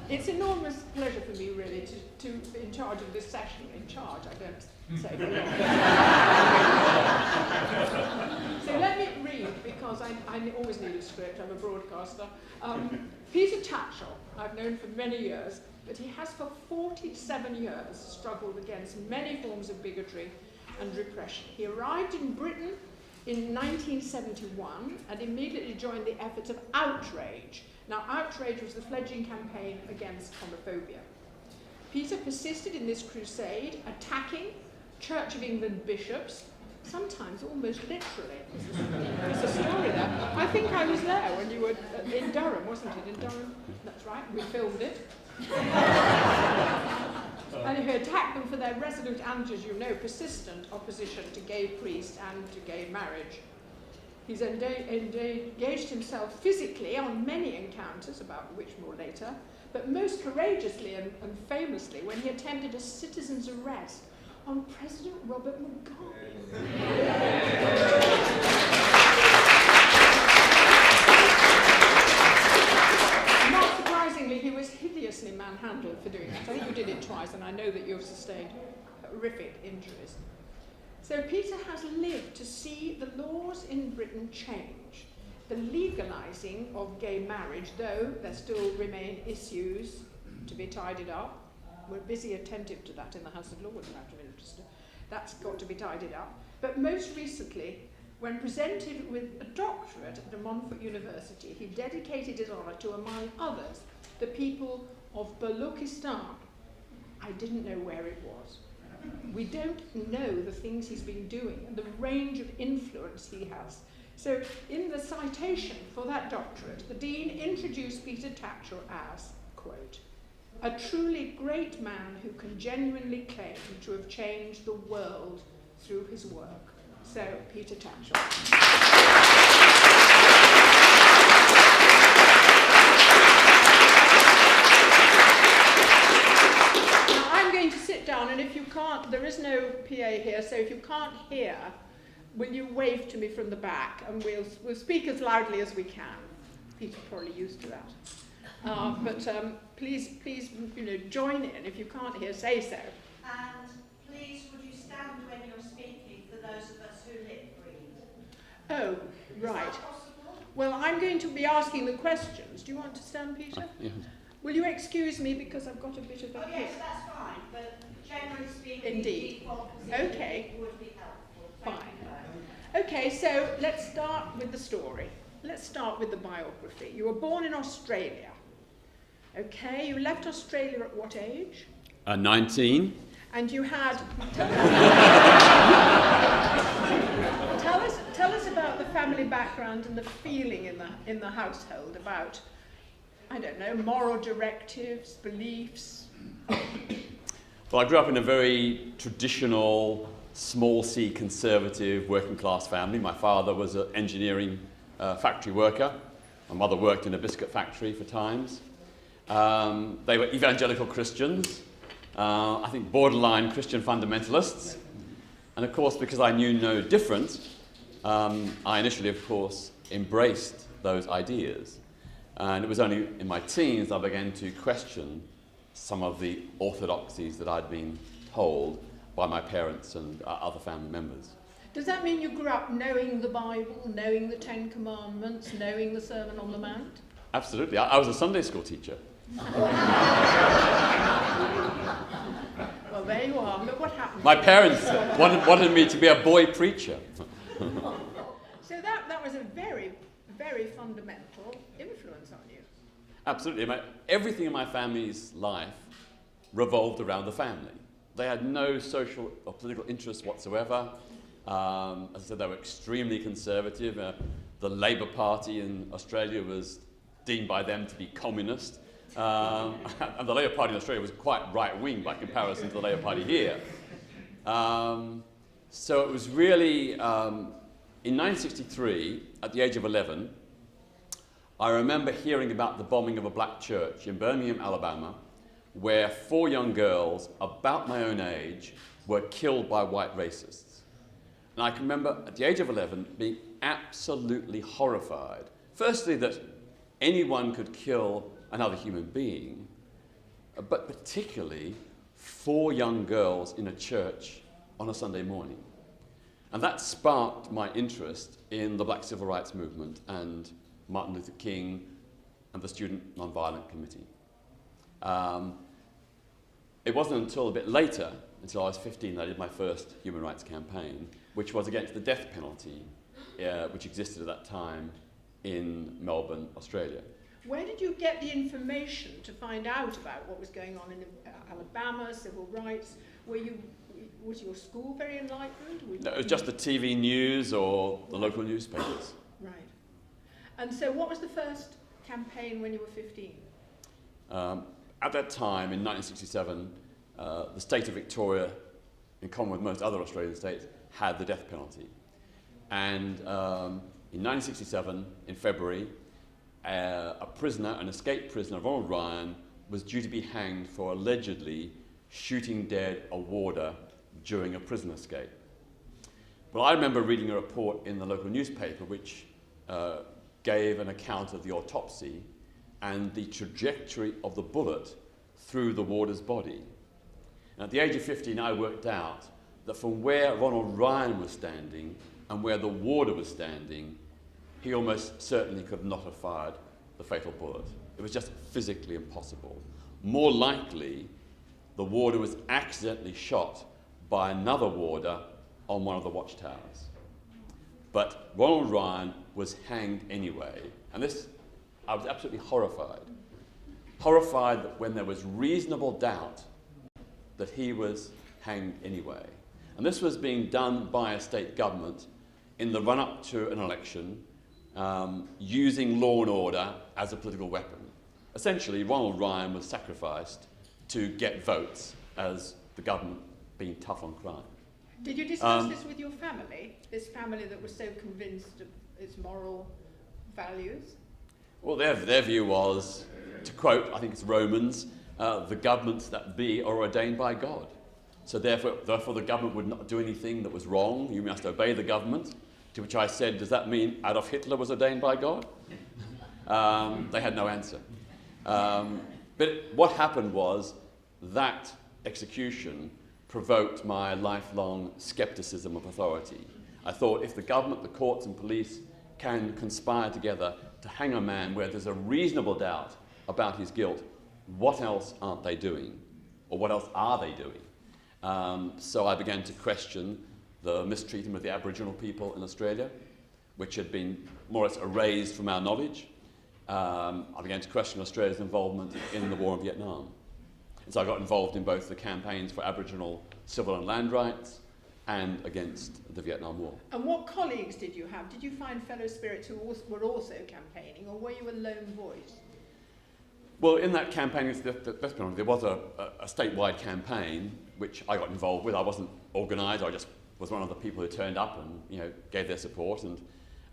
It's an enormous pleasure for me, really, to be in charge of this session. In charge, I don't say for long. So let me read, because I always need a script. I'm a broadcaster. Peter Tatchell, I've known for many years, but he has for 47 years struggled against many forms of bigotry and repression. He arrived in Britain in 1971 and immediately joined the efforts of Outrage. Now, Outrage was the fledgling campaign against homophobia. Peter persisted in this crusade, attacking Church of England bishops, sometimes almost literally. There's a story there. I think I was there when you were in Durham, wasn't it? In Durham? That's right, we filmed it. And he attacked them for their resolute and, as you know, persistent opposition to gay priests and to gay marriage. He's engaged himself physically on many encounters, about which more later, but most courageously and famously when he attempted a citizen's arrest on President Robert Mugabe. Not surprisingly, he was hideously manhandled for doing that. I think you did it twice, and I know that you've sustained horrific injuries. So Peter has lived to see the laws in Britain change. The legalising of gay marriage, though there still remain issues to be tidied up. We're busy attentive to that in the House of Lords, out of interest. That's got to be tidied up. But most recently, when presented with a doctorate at De Montfort University, he dedicated his honour to, among others, the people of Balochistan. I didn't know where it was. We don't know the things he's been doing and the range of influence he has. So in the citation for that doctorate, the Dean introduced Peter Tatchell as, quote, a truly great man who can genuinely claim to have changed the world through his work. So, Peter Tatchell. Now, I'm going to sit down, and if you can't, there is no PA here, so if you can't hear, will you wave to me from the back, and we'll speak as loudly as we can. Peter's probably used to that. Please, join in. If you can't hear, say so. And please, would you stand when you're speaking for those of us who lip read? Oh, right. Is that possible? Well, I'm going to be asking the questions. Do you want to stand, Peter? Yeah. Will you excuse me because I've got a bit of a... Oh, yes, that's fine, but generally speaking, Indeed. default position Okay. would be helpful. Fine. Thank you. Okay, so let's start with the story. Let's start with the biography. You were born in Australia. Okay, you left Australia at what age? 19. And you had... tell us about the family background and the feeling in the household about, I don't know, moral directives, beliefs. Well, I grew up in a very traditional, small C conservative working class family. My father was an engineering factory worker. My mother worked in a biscuit factory for Times. They were evangelical Christians, I think borderline Christian fundamentalists. And of course, because I knew no different, I initially, of course, embraced those ideas. And it was only in my teens that I began to question some of the orthodoxies that I'd been told by my parents and other family members. Does that mean you grew up knowing the Bible, knowing the Ten Commandments, knowing the Sermon on the Mount? Absolutely. I was a Sunday school teacher. Well, there you are. Look what happened. My parents wanted me to be a boy preacher. So that was a very, very fundamental influence on you. Absolutely. Everything in my family's life revolved around the family. They had no social or political interests whatsoever. As I said, they were extremely conservative. The Labour Party in Australia was deemed by them to be communist. And the Labour Party in Australia was quite right-wing by comparison to the Labour Party here. So it was really, in 1963, at the age of 11, I remember hearing about the bombing of a black church in Birmingham, Alabama, where 4 young girls about my own age were killed by white racists. And I can remember at the age of 11 being absolutely horrified. Firstly, that anyone could kill another human being, but particularly 4 young girls in a church on a Sunday morning. And that sparked my interest in the Black Civil Rights Movement and Martin Luther King and the Student Nonviolent Committee. It wasn't until a bit later, until I was 15, that I did my first human rights campaign, which was against the death penalty, which existed at that time in Melbourne, Australia. Where did you get the information to find out about what was going on in Alabama, civil rights? Was your school very enlightened? No, it was just the TV news or the local newspapers. Right. And so what was the first campaign when you were 15? At that time, in 1967, the state of Victoria, in common with most other Australian states, had the death penalty. And in 1967, in February, a prisoner, an escaped prisoner, Ronald Ryan, was due to be hanged for allegedly shooting dead a warder during a prison escape. Well, I remember reading a report in the local newspaper which gave an account of the autopsy and the trajectory of the bullet through the warder's body. And at the age of 15, I worked out that from where Ronald Ryan was standing and where the warder was standing, he almost certainly could not have fired the fatal bullet. It was just physically impossible. More likely, the warder was accidentally shot by another warder on one of the watchtowers. But Ronald Ryan was hanged anyway, and this, I was absolutely horrified. Horrified that when there was reasonable doubt that he was hanged anyway. And this was being done by a state government in the run-up to an election, using law and order as a political weapon. Essentially, Ronald Ryan was sacrificed to get votes as the government being tough on crime. Did you discuss this with your family? This family that was so convinced of its moral values? Well, their view was, to quote, I think it's Romans, the governments that be are ordained by God. So therefore the government would not do anything that was wrong. You must obey the government. To which I said, does that mean Adolf Hitler was ordained by God? They had no answer. But what happened was that execution provoked my lifelong skepticism of authority. I thought if the government, the courts and police can conspire together to hang a man where there's a reasonable doubt about his guilt, what else aren't they doing? Or what else are they doing? So I began to question the mistreatment of the Aboriginal people in Australia, which had been more or less erased from our knowledge. I began to question Australia's involvement in the war in Vietnam. And so I got involved in both the campaigns for Aboriginal civil and land rights and against the Vietnam War. And what colleagues did you have? Did you find fellow spirits who were also campaigning, or were you a lone voice? Well, in that campaign, there was a statewide campaign which I got involved with. I wasn't organised, I just was one of the people who turned up and gave their support. And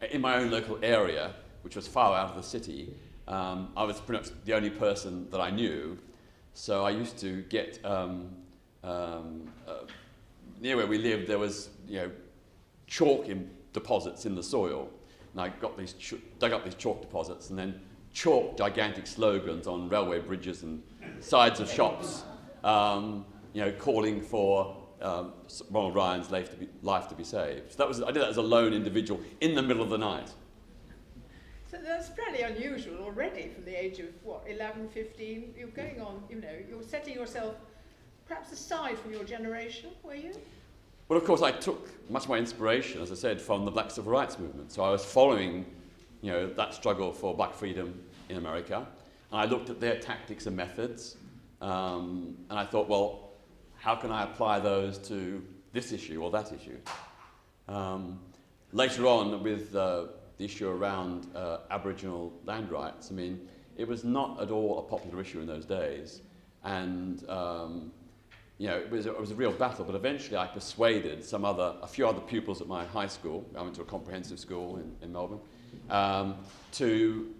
in my own local area, which was far out of the city, I was pretty much the only person that I knew. So I used to get, near where we lived, there was chalk deposits in the soil. And I got these dug up these chalk deposits and then chalked gigantic slogans on railway bridges and sides of shops, calling for Ronald Ryan's life to be saved. So I did that as a lone individual in the middle of the night. So that's fairly unusual already from the age of, 11, 15? You're going on, you're setting yourself perhaps aside from your generation, were you? Well, of course, I took much of my inspiration, as I said, from the Black Civil Rights Movement. So I was following, that struggle for black freedom in America. And I looked at their tactics and methods. And I thought, well, how can I apply those to this issue or that issue? Later on, with the issue around Aboriginal land rights, it was not at all a popular issue in those days. And it was a real battle, but eventually I persuaded a few other pupils at my high school, I went to a comprehensive school in Melbourne, to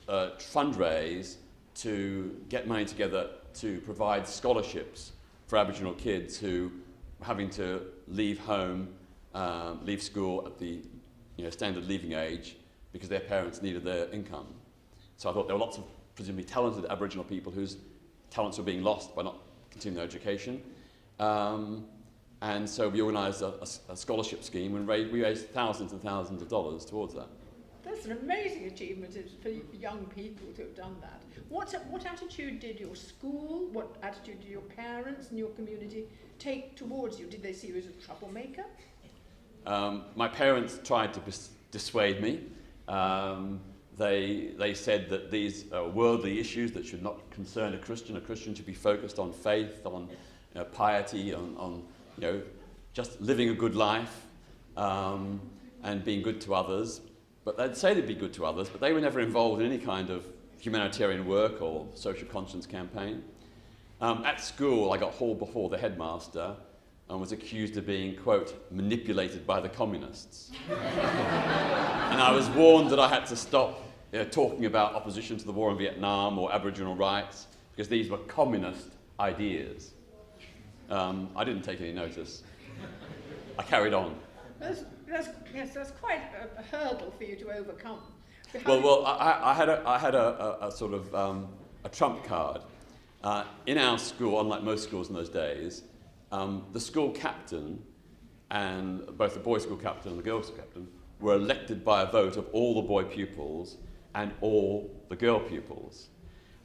fundraise to get money together to provide scholarships for Aboriginal kids who were having to leave home, leave school at the standard leaving age because their parents needed their income. So I thought there were lots of presumably talented Aboriginal people whose talents were being lost by not continuing their education. And so we organised a scholarship scheme and we raised thousands and thousands of dollars towards that. That's an amazing achievement for young people to have done that. What attitude did your school, what attitude did your parents and your community take towards you? Did they see you as a troublemaker? My parents tried to dissuade me. They said that these are worldly issues that should not concern a Christian. A Christian should be focused on faith, on piety, on just living a good life and being good to others. But they'd say they'd be good to others, but they were never involved in any kind of humanitarian work or social conscience campaign. At school, I got hauled before the headmaster and was accused of being, quote, manipulated by the communists. And I was warned that I had to stop talking about opposition to the war in Vietnam or Aboriginal rights, because these were communist ideas. I didn't take any notice. I carried on. That's quite a hurdle for you to overcome. Well, I had a sort of a trump card. In our school, unlike most schools in those days, the school captain, and both the boys' school captain and the girls' school captain, were elected by a vote of all the boy pupils and all the girl pupils.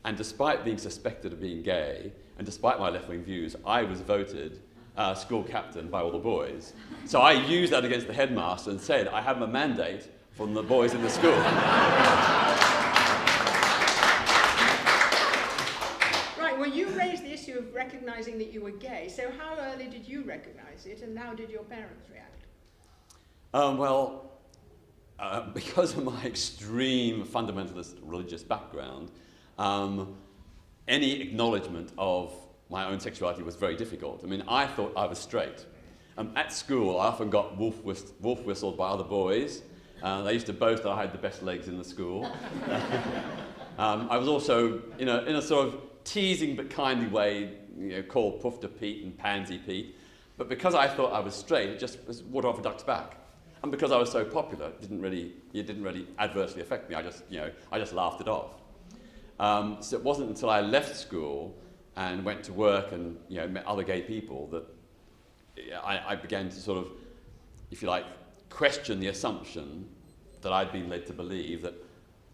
And despite being suspected of being gay, and despite my left-wing views, I was voted school captain by all the boys. So I used that against the headmaster and said, I have a mandate from the boys in the school. Right, well, you raised the issue of recognising that you were gay. So how early did you recognise it, and how did your parents react? Because of my extreme fundamentalist religious background, any acknowledgement of my own sexuality was very difficult. I mean, I thought I was straight. At school, I often got wolf whistled by other boys. They used to boast that I had the best legs in the school. I was also, in a sort of teasing but kindly way, called Puff to Pete and Pansy Pete. But because I thought I was straight, it just was water off a duck's back. And because I was so popular, it didn't really adversely affect me. I just laughed it off. So it wasn't until I left school and went to work and met other gay people that I began to sort of, if you like, question the assumption that I'd been led to believe that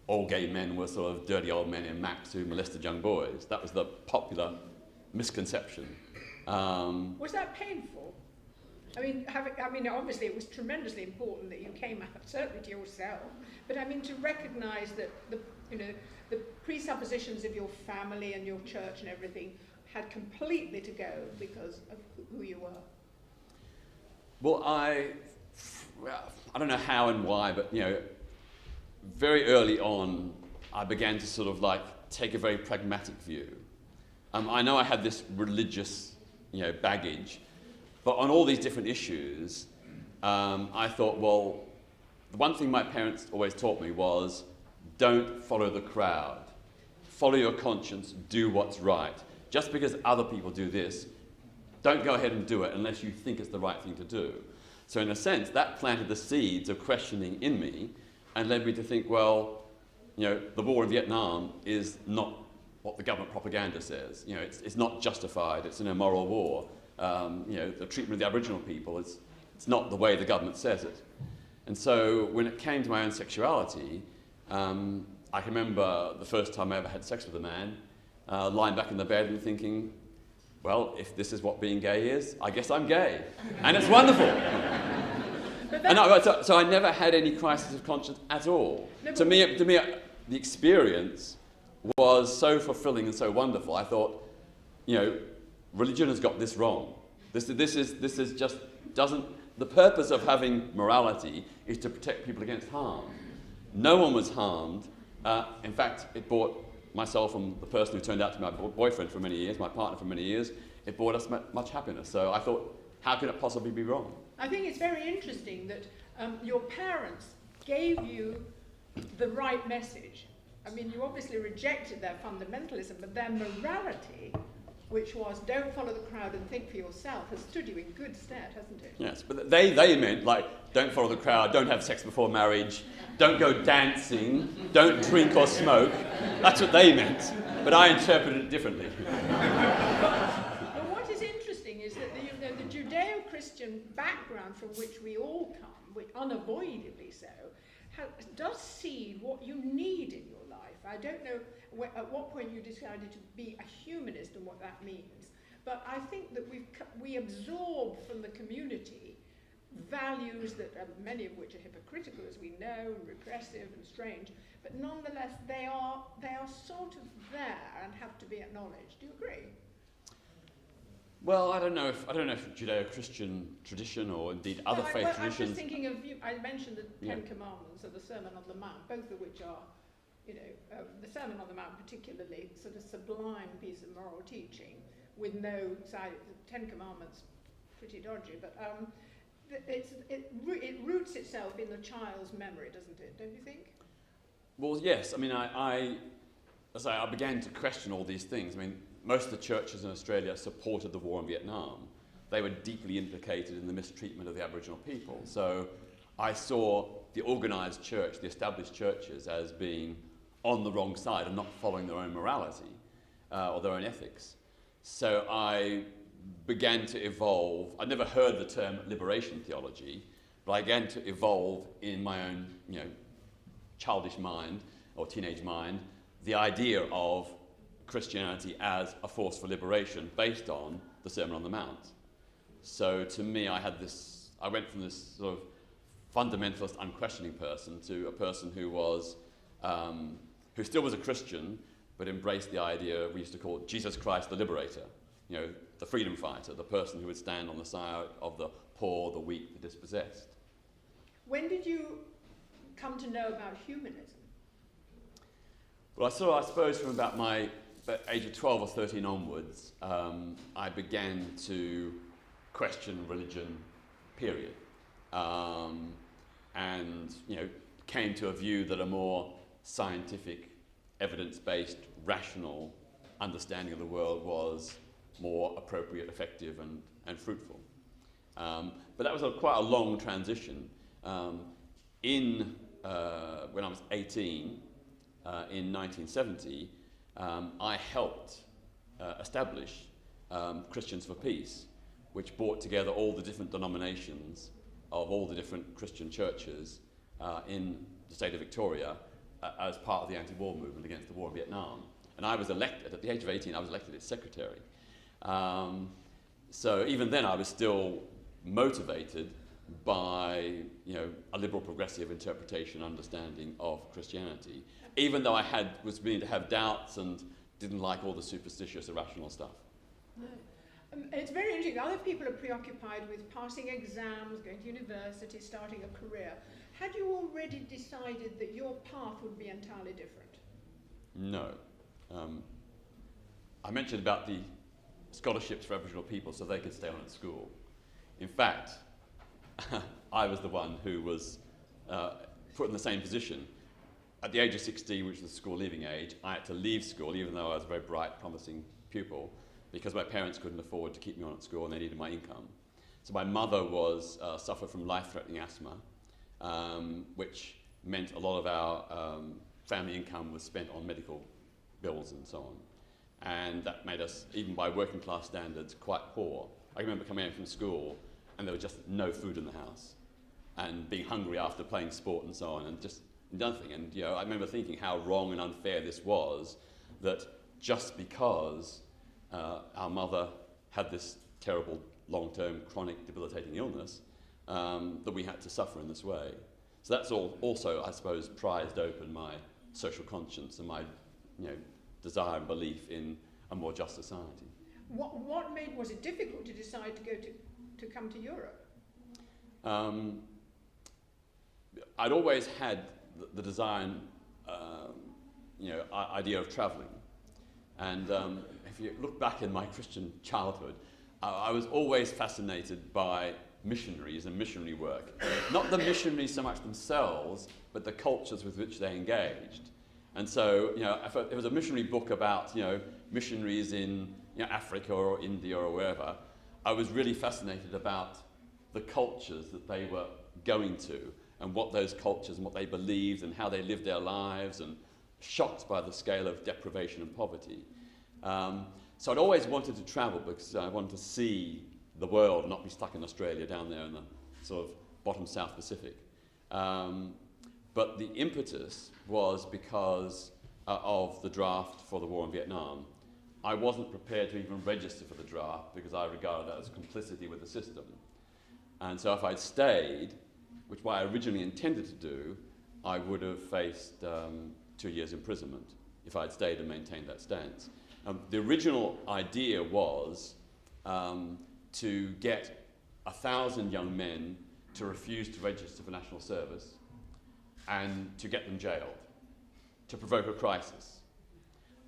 all gay men were sort of dirty old men in Macs who molested young boys. That was the popular misconception. Was that painful? I mean, obviously it was tremendously important that you came out, certainly to yourself, but I mean to recognise that the presuppositions of your family and your church and everything had completely to go because of who you were. Well, I don't know how and why, but very early on, I began to sort of like take a very pragmatic view. I know I had this religious, baggage, but on all these different issues, I thought, well, the one thing my parents always taught me was, don't follow the crowd. Follow your conscience, do what's right. Just because other people do this, don't go ahead and do it unless you think it's the right thing to do. So in a sense, that planted the seeds of questioning in me and led me to think, well, the war in Vietnam is not what the government propaganda says. It's not justified, it's an immoral war. The treatment of the Aboriginal people, it's not the way the government says it. And so when it came to my own sexuality, I can remember the first time I ever had sex with a man, lying back in the bed and thinking, well, if this is what being gay is, I guess I'm gay. And it's wonderful. So I never had any crisis of conscience at all. To me, the experience was so fulfilling and so wonderful. I thought, religion has got this wrong. This is just doesn't. The purpose of having morality is to protect people against harm. No one was harmed. In fact, it brought myself and the person who turned out to be my boyfriend for many years, my partner for many years, it brought us much happiness. So I thought, how could it possibly be wrong? I think it's very interesting that your parents gave you the right message. I mean, you obviously rejected their fundamentalism, but their morality which was don't follow the crowd and think for yourself, has stood you in good stead, hasn't it? Yes, but they meant, like, don't follow the crowd, don't have sex before marriage, don't go dancing, don't drink or smoke. That's what they meant, but I interpreted it differently. But what is interesting is that the Judeo-Christian background from which we all come, which unavoidably so, does seed what you need in your life. I don't know at what point you decided to be a humanist and what that means, but I think that we absorb from the community values that many of which are hypocritical, as we know, and repressive and strange, but nonetheless they are sort of there and have to be acknowledged. Do you agree? Well, I don't know if Judeo-Christian tradition or indeed other faith I'm traditions. just thinking of I mentioned the Ten Commandments and the Sermon on the Mount, both of which are, the Sermon on the Mount particularly sort of sublime piece of moral teaching with no side. The Ten Commandments, pretty dodgy, but it roots itself in the child's memory, doesn't it? Don't you think? Well, yes. I mean, I began to question all these things. I mean, most of the churches in Australia supported the war in Vietnam. They were deeply implicated in the mistreatment of the Aboriginal people. So I saw the organised church, the established churches, as being on the wrong side and not following their own morality or their own ethics. So I began to evolve. I never heard the term liberation theology, but I began to evolve in my own, childish mind or teenage mind, the idea of Christianity as a force for liberation based on the Sermon on the Mount. So to me, I went from this sort of fundamentalist, unquestioning person to a person who was, who still was a Christian, but embraced the idea we used to call Jesus Christ the liberator, the freedom fighter, the person who would stand on the side of the poor, the weak, the dispossessed. When did you come to know about humanism? Well, I suppose from about my age of 12 or 13 onwards, I began to question religion, period. And, came to a view that a more scientific, evidence-based, rational understanding of the world was more appropriate, effective, and fruitful. But that was quite a long transition. When I was 18, in 1970, I helped establish Christians for Peace, which brought together all the different denominations of all the different Christian churches in the state of Victoria as part of the anti-war movement against the war in Vietnam. And I was elected, at the age of 18, I was elected its secretary. So even then I was still motivated by a liberal progressive interpretation, understanding of Christianity, even though I was beginning to have doubts and didn't like all the superstitious, irrational stuff. No. It's very interesting. Other people are preoccupied with passing exams, going to university, starting a career. Had you already decided that your path would be entirely different? No. I mentioned about the scholarships for Aboriginal people so they could stay on at school. In fact, I was the one who was put in the same position. At the age of 16, which was the school leaving age, I had to leave school, even though I was a very bright, promising pupil, because my parents couldn't afford to keep me on at school and they needed my income. So my mother suffered from life-threatening asthma, which meant a lot of our family income was spent on medical bills and so on. And that made us, even by working class standards, quite poor. I remember coming home from school and there was just no food in the house, and being hungry after playing sport and so on, and just nothing. And I remember thinking how wrong and unfair this was, that just because our mother had this terrible, long-term, chronic, debilitating illness, that we had to suffer in this way. So that's also, I suppose, prized open my social conscience and my, desire and belief in a more just society. Was it difficult to decide to come to Europe? I'd always had the desire and idea of travelling. And if you look back in my Christian childhood, I was always fascinated by missionaries and missionary work. Not the missionaries so much themselves, but the cultures with which they engaged. And so, if there was a missionary book about, missionaries in, Africa or India or wherever, I was really fascinated about the cultures that they were going to and what those cultures and what they believed and how they lived their lives, and shocked by the scale of deprivation and poverty. So I'd always wanted to travel because I wanted to see the world, not be stuck in Australia down there in the sort of bottom South Pacific. But the impetus was because of the draft for the war in Vietnam. I wasn't prepared to even register for the draft because I regarded that as complicity with the system. And so if I'd stayed, which what I originally intended to do, I would have faced 2 years imprisonment if I'd stayed and maintained that stance. The original idea was to get 1,000 young men to refuse to register for national service and to get them jailed, to provoke a crisis.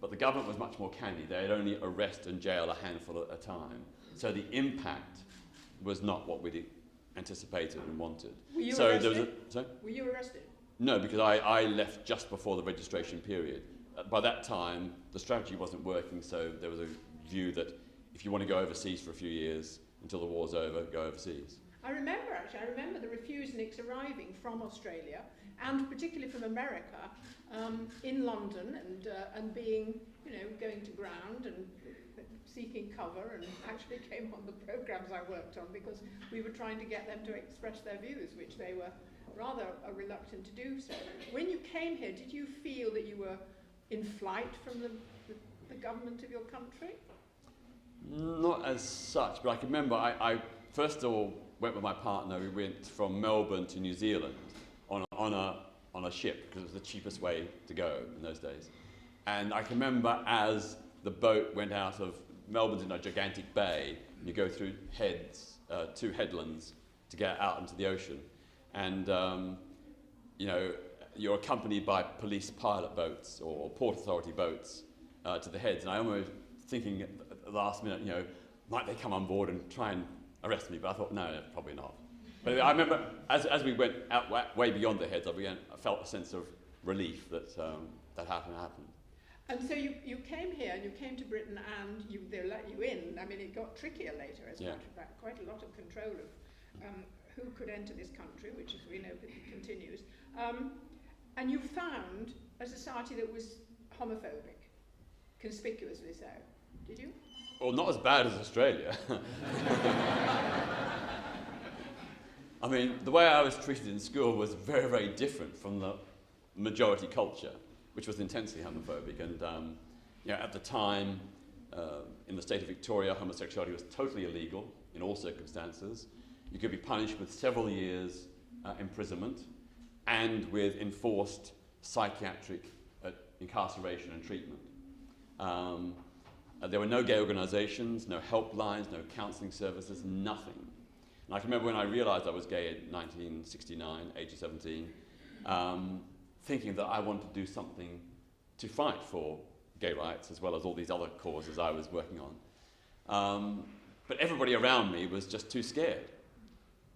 But the government was much more canny. They'd only arrest and jail a handful at a time. So the impact was not what we'd anticipated and wanted. Were you so arrested? There was sorry? Were you arrested? No, because I left just before the registration period. By that time, the strategy wasn't working, so there was a view that if you want to go overseas for a few years until the war's over, go overseas. I remember the refuseniks arriving from Australia, and particularly from America, in London, and being, going to ground and seeking cover, and actually came on the programs I worked on because we were trying to get them to express their views, which they were rather reluctant to do so. When you came here, did you feel that you were in flight from the government of your country? Not as such, but I can remember I first of all went with my partner. We went from Melbourne to New Zealand on a ship because it was the cheapest way to go in those days. And I can remember as the boat went out of Melbourne's in a gigantic bay, and you go through two headlands to get out into the ocean. And, you're accompanied by police pilot boats or Port Authority boats to the heads. And I almost thinking at the last minute, might they come on board and try and arrest me? But I thought, no, probably not. But I remember as we went out way beyond the heads, I felt a sense of relief that that happened. And so you came here, and you came to Britain, and they let you in. I mean, it got trickier later, as a matter of fact. Quite a lot of control of who could enter this country, which, as we know, continues. And you found a society that was homophobic, conspicuously so. Did you? Well, not as bad as Australia. I mean, the way I was treated in school was very, very different from the majority culture, which was intensely homophobic. And at the time, in the state of Victoria, homosexuality was totally illegal in all circumstances. You could be punished with several years imprisonment and with enforced psychiatric incarceration and treatment. There were no gay organisations, no helplines, no counselling services, nothing. And I can remember when I realised I was gay in 1969, age of 17, thinking that I wanted to do something to fight for gay rights as well as all these other causes I was working on. But everybody around me was just too scared.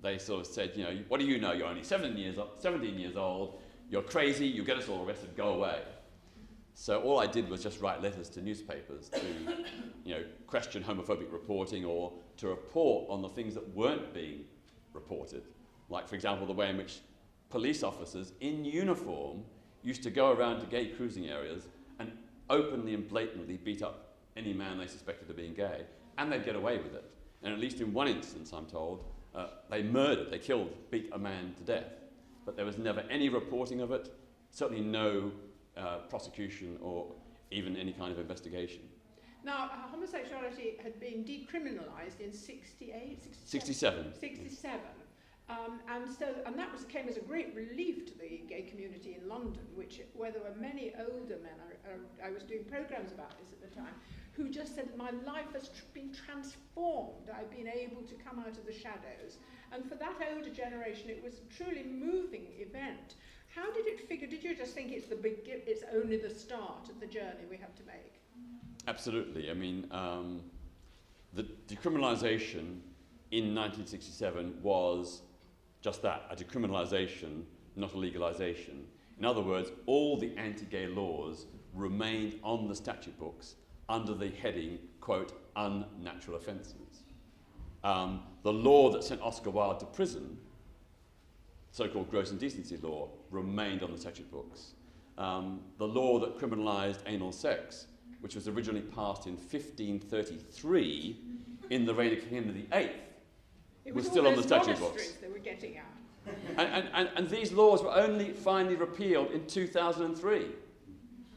They sort of said, what do you know? You're only 17 years old, you're crazy, you get us all arrested, go away. So all I did was just write letters to newspapers to question homophobic reporting or to report on the things that weren't being reported. Like, for example, the way in which police officers in uniform used to go around to gay cruising areas and openly and blatantly beat up any man they suspected of being gay, and they'd get away with it. And at least in one instance, I'm told, they beat a man to death. But there was never any reporting of it, certainly no prosecution or even any kind of investigation. Now, homosexuality had been decriminalised in 68? 67. 67. And that came as a great relief to the gay community in London, where there were many older men, I was doing programmes about this at the time, who just said, my life has been transformed. I've been able to come out of the shadows. And for that older generation, it was a truly moving event. How did it figure? Did you just think it's only the start of the journey we have to make? Absolutely. I mean, the decriminalisation in 1967 was just that, a decriminalisation, not a legalisation. In other words, all the anti-gay laws remained on the statute books under the heading, quote, unnatural offences. The law that sent Oscar Wilde to prison, so-called gross indecency law, remained on the statute books. The law that criminalised anal sex, which was originally passed in 1533 in the reign of King Henry VIII, was still on the statute books. They were getting out. And these laws were only finally repealed in 2003.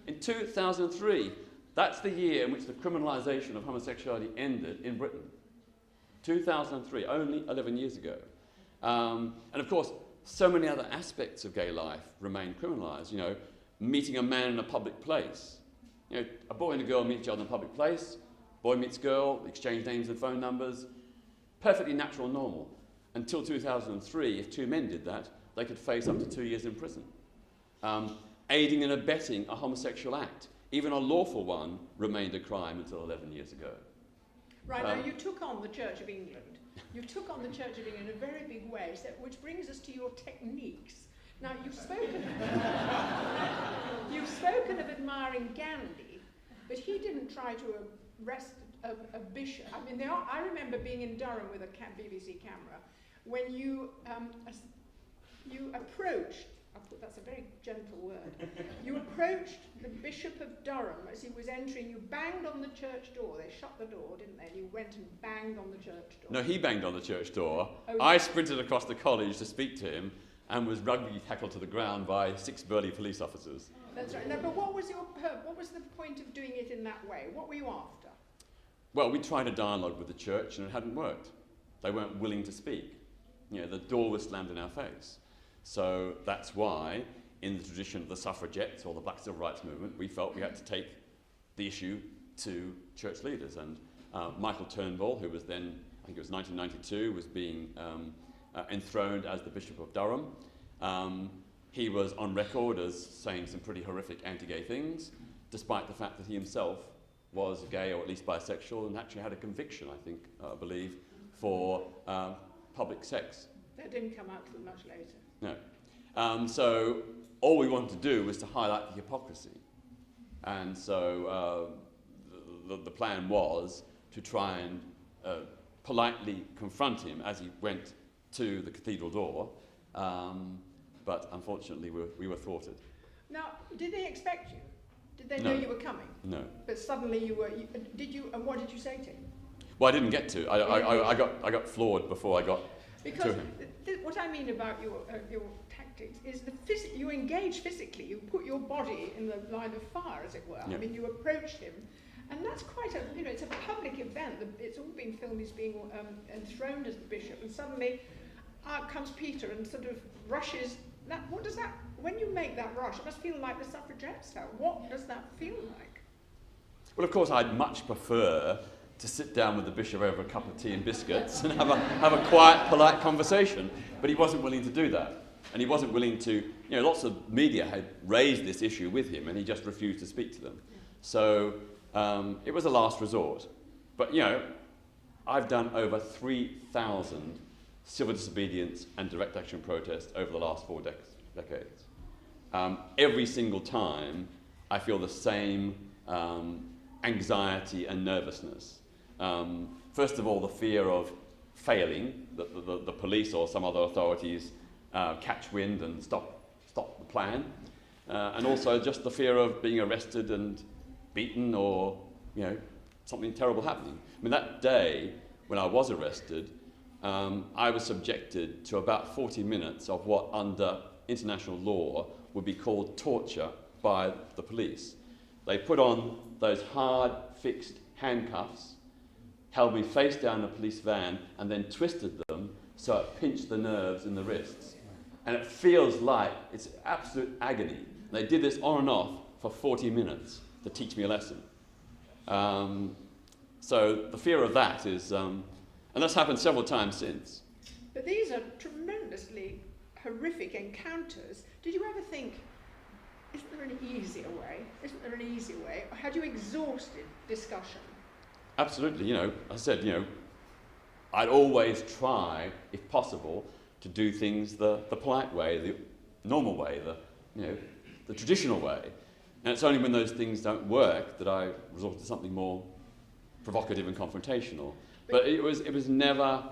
In 2003, that's the year in which the criminalisation of homosexuality ended in Britain. 2003, only 11 years ago. And of course, so many other aspects of gay life remain criminalised. You know, meeting a man in a public place. You know, a boy and a girl meet each other in a public place. Boy meets girl, exchange names and phone numbers. Perfectly natural and normal. Until 2003, if two men did that, they could face up to 2 years in prison. Aiding and abetting a homosexual act, even a lawful one, remained a crime until 11 years ago. Right, now you took on the Church of England. You took on the Church of England in a very big way, which brings us to your techniques. Now, you've spoken of admiring Gandhi, but he didn't try to arrest a bishop. I mean, I remember being in Durham with a BBC camera when you approached, that's a very gentle word, you approached the Bishop of Durham as he was entering, you banged on the church door. They shut the door, didn't they? And you went and banged on the church door. No, he banged on the church door. Oh, I sprinted across the college to speak to him and was rugby tackled to the ground by 6 burly police officers. That's right. No, but what was the point of doing it in that way? What were you after? Well, we tried a dialogue with the church and it hadn't worked. They weren't willing to speak. You know, the door was slammed in our face. So that's why, in the tradition of the suffragettes or the Black Civil Rights Movement, we felt we had to take the issue to church leaders. And Michael Turnbull, who was then, I think it was 1992, was being enthroned as the Bishop of Durham. He was on record as saying some pretty horrific anti-gay things, despite the fact that he himself was gay or at least bisexual and actually had a conviction, I believe, for public sex. That didn't come out till much later. No. So all we wanted to do was to highlight the hypocrisy. And so the plan was to try and politely confront him as he went to the cathedral door. But unfortunately, we were thwarted. Now, did they expect you? Did they know you were coming? No. But suddenly you were. Did you? And what did you say to him? Well, I didn't get to. I got floored before I got because to him. What I mean about your tactics is you engage physically. You put your body in the line of fire, as it were. Yeah. I mean, you approach him, and that's quite a. You know, it's a public event. It's all been filmed. He's being enthroned as the bishop, and suddenly out comes Peter and sort of rushes. What does that? When you make that rush, it must feel like the suffragettes felt. What does that feel like? Well, of course, I'd much prefer to sit down with the bishop over a cup of tea and biscuits and have a quiet, polite conversation. But he wasn't willing to do that. And he wasn't willing to, lots of media had raised this issue with him and he just refused to speak to them. So it was a last resort. But, I've done over 3,000 civil disobedience and direct action protests over the last 4 decades. Every single time, I feel the same anxiety and nervousness. First of all, the fear of failing, that the police or some other authorities catch wind and stop the plan. And also just the fear of being arrested and beaten or, something terrible happening. I mean, that day when I was arrested, I was subjected to about 40 minutes of what under international law would be called torture by the police. They put on those hard, fixed handcuffs, held me face down in a police van, and then twisted them so it pinched the nerves in the wrists. And it feels like it's absolute agony. They did this on and off for 40 minutes to teach me a lesson. So the fear of that is... and that's happened several times since. But these are tremendously horrific encounters. Did you ever think, isn't there an easier way? Isn't there an easier way? Or had you exhausted discussion? Absolutely. As I said, I'd always try, if possible, to do things the polite way, the normal way, the traditional way. And it's only when those things don't work that I resort to something more provocative and confrontational. But it was never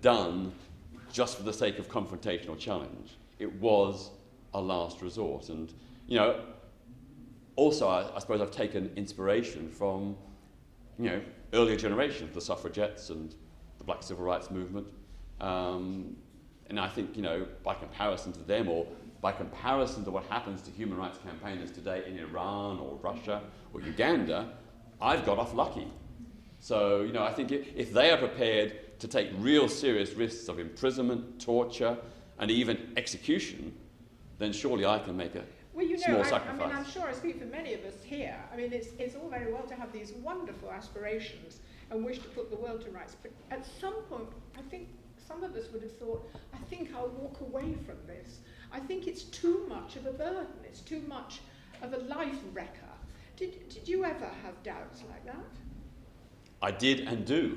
done just for the sake of confrontational challenge. It was a last resort. And, you know, also I suppose I've taken inspiration from, you know, earlier generations, the suffragettes and the Black Civil Rights Movement. And I think, you know, by comparison to them, or by comparison to what happens to human rights campaigners today in Iran or Russia or Uganda, I've got off lucky. So, you know, I think if they are prepared to take real serious risks of imprisonment, torture, and even execution, then surely I can make a small sacrifice. I mean, I'm sure I speak for many of us here. I mean, it's all very well to have these wonderful aspirations and wish to put the world to rights, but at some point, I think some of us would have thought, I think I'll walk away from this. I think it's too much of a burden. It's too much of a life wrecker. Did you ever have doubts like that? I did and do.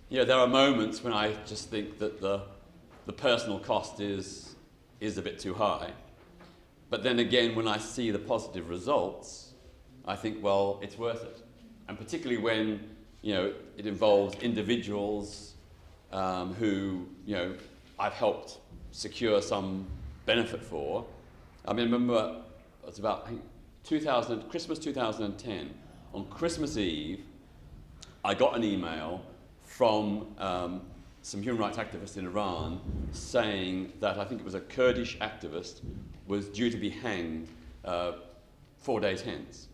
You know, there are moments when I just think that the personal cost is a bit too high. But then again, when I see the positive results, I think, well, it's worth it. And particularly when, you know, it involves individuals who, you know, I've helped secure some benefit for. I mean, I remember it was about Christmas 2010. On Christmas Eve, I got an email from some human rights activists in Iran saying that I think it was a Kurdish activist was due to be hanged 4 days hence.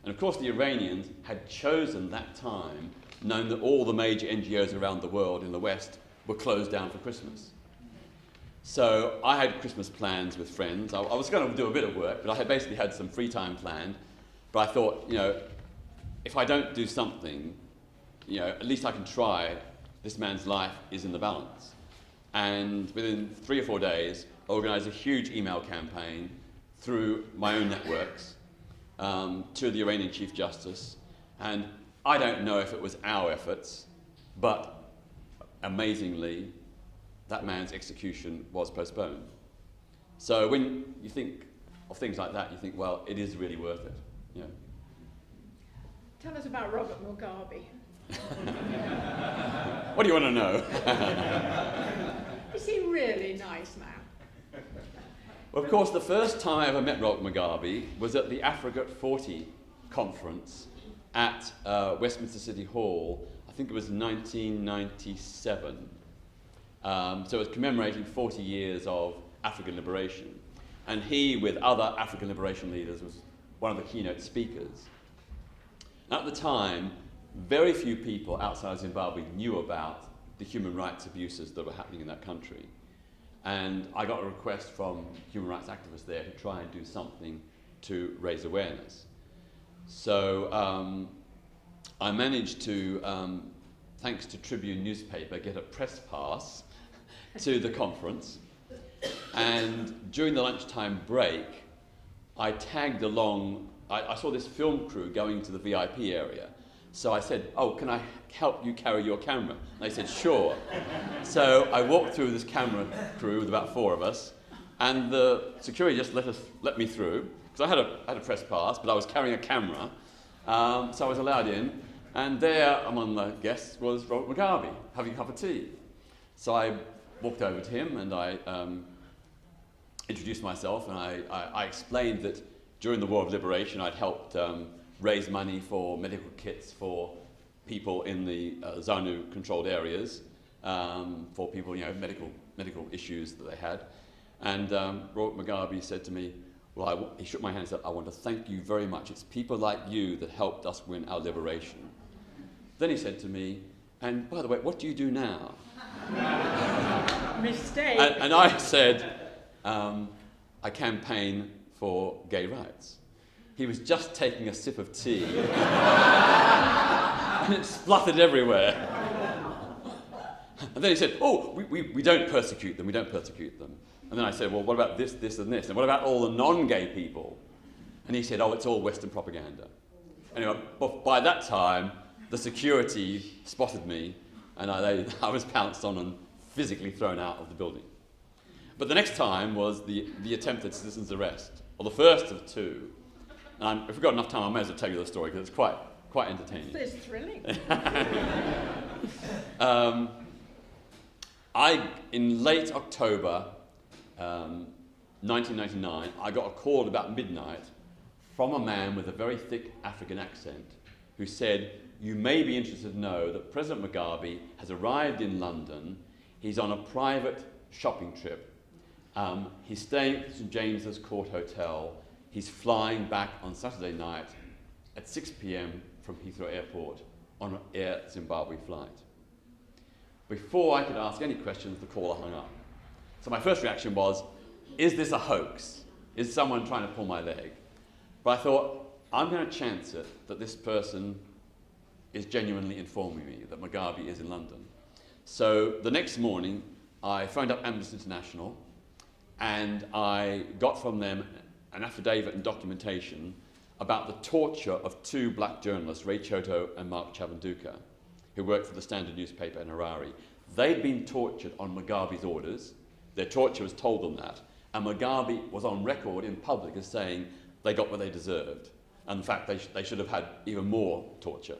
And of course the Iranians had chosen that time, knowing that all the major NGOs around the world in the West were closed down for Christmas. So I had Christmas plans with friends. I was going to do a bit of work, but I had basically had some free time planned. But I thought, you know, if I don't do something, you know, at least I can try. This man's life is in the balance. And within 3 or 4 days, I organised a huge email campaign through my own networks to the Iranian Chief Justice. And I don't know if it was our efforts, but amazingly, that man's execution was postponed. So when you think of things like that, you think, well, it is really worth it. You know. Tell us about Robert Mugabe. What do you want to know? Is he really nice man? Well, of course, the first time I ever met Robert Mugabe was at the Africa at 40 conference at Westminster City Hall. I think it was 1997. So it was commemorating 40 years of African liberation. And he, with other African liberation leaders, was one of the keynote speakers. At the time, very few people outside Zimbabwe knew about the human rights abuses that were happening in that country. And I got a request from human rights activists there to try and do something to raise awareness. So I managed to, thanks to Tribune newspaper, get a press pass to the conference. And during the lunchtime break, I tagged along. I saw this film crew going to the VIP area. So I said, oh, can I help you carry your camera? And they said, sure. So I walked through this camera crew with about 4 of us, and the security just let me through, because I had a press pass, but I was carrying a camera, so I was allowed in. And there, among the guests, was Robert Mugabe, having a cup of tea. So I walked over to him, and I introduced myself, and I explained that during the War of Liberation, I'd helped raise money for medical kits for people in the ZANU-controlled areas, for people, you know, medical issues that they had. And Robert Mugabe said to me, well, he shook my hand and said, I want to thank you very much. It's people like you that helped us win our liberation. Then he said to me, and by the way, what do you do now? Mistake. And I said, I campaign for gay rights. He was just taking a sip of tea, and it spluttered everywhere. And then he said, oh, we don't persecute them, we don't persecute them. And then I said, well, what about this, this, and this? And what about all the non-gay people? And he said, oh, it's all Western propaganda. Anyway, by that time, the security spotted me, and I was pounced on and physically thrown out of the building. But the next time was the attempted citizen's arrest, or the first of 2. And if we've got enough time, I may as well tell you the story because it's quite entertaining. It's thrilling. In late October 1999, I got a call at about midnight from a man with a very thick African accent who said, "You may be interested to know that President Mugabe has arrived in London. He's on a private shopping trip. He's staying at St James's Court Hotel. He's flying back on Saturday night at 6 p.m. from Heathrow Airport on an Air Zimbabwe flight." Before I could ask any questions, the caller hung up. So my first reaction was, is this a hoax? Is someone trying to pull my leg? But I thought, I'm going to chance it that this person is genuinely informing me that Mugabe is in London. So the next morning, I phoned up Amnesty International and I got from them an affidavit and documentation about the torture of two black journalists, Ray Choto and Mark Chabanduka, who worked for the Standard newspaper in Harare. They'd been tortured on Mugabe's orders. Their torturers told them that. And Mugabe was on record in public as saying they got what they deserved. And in fact, they should have had even more torture.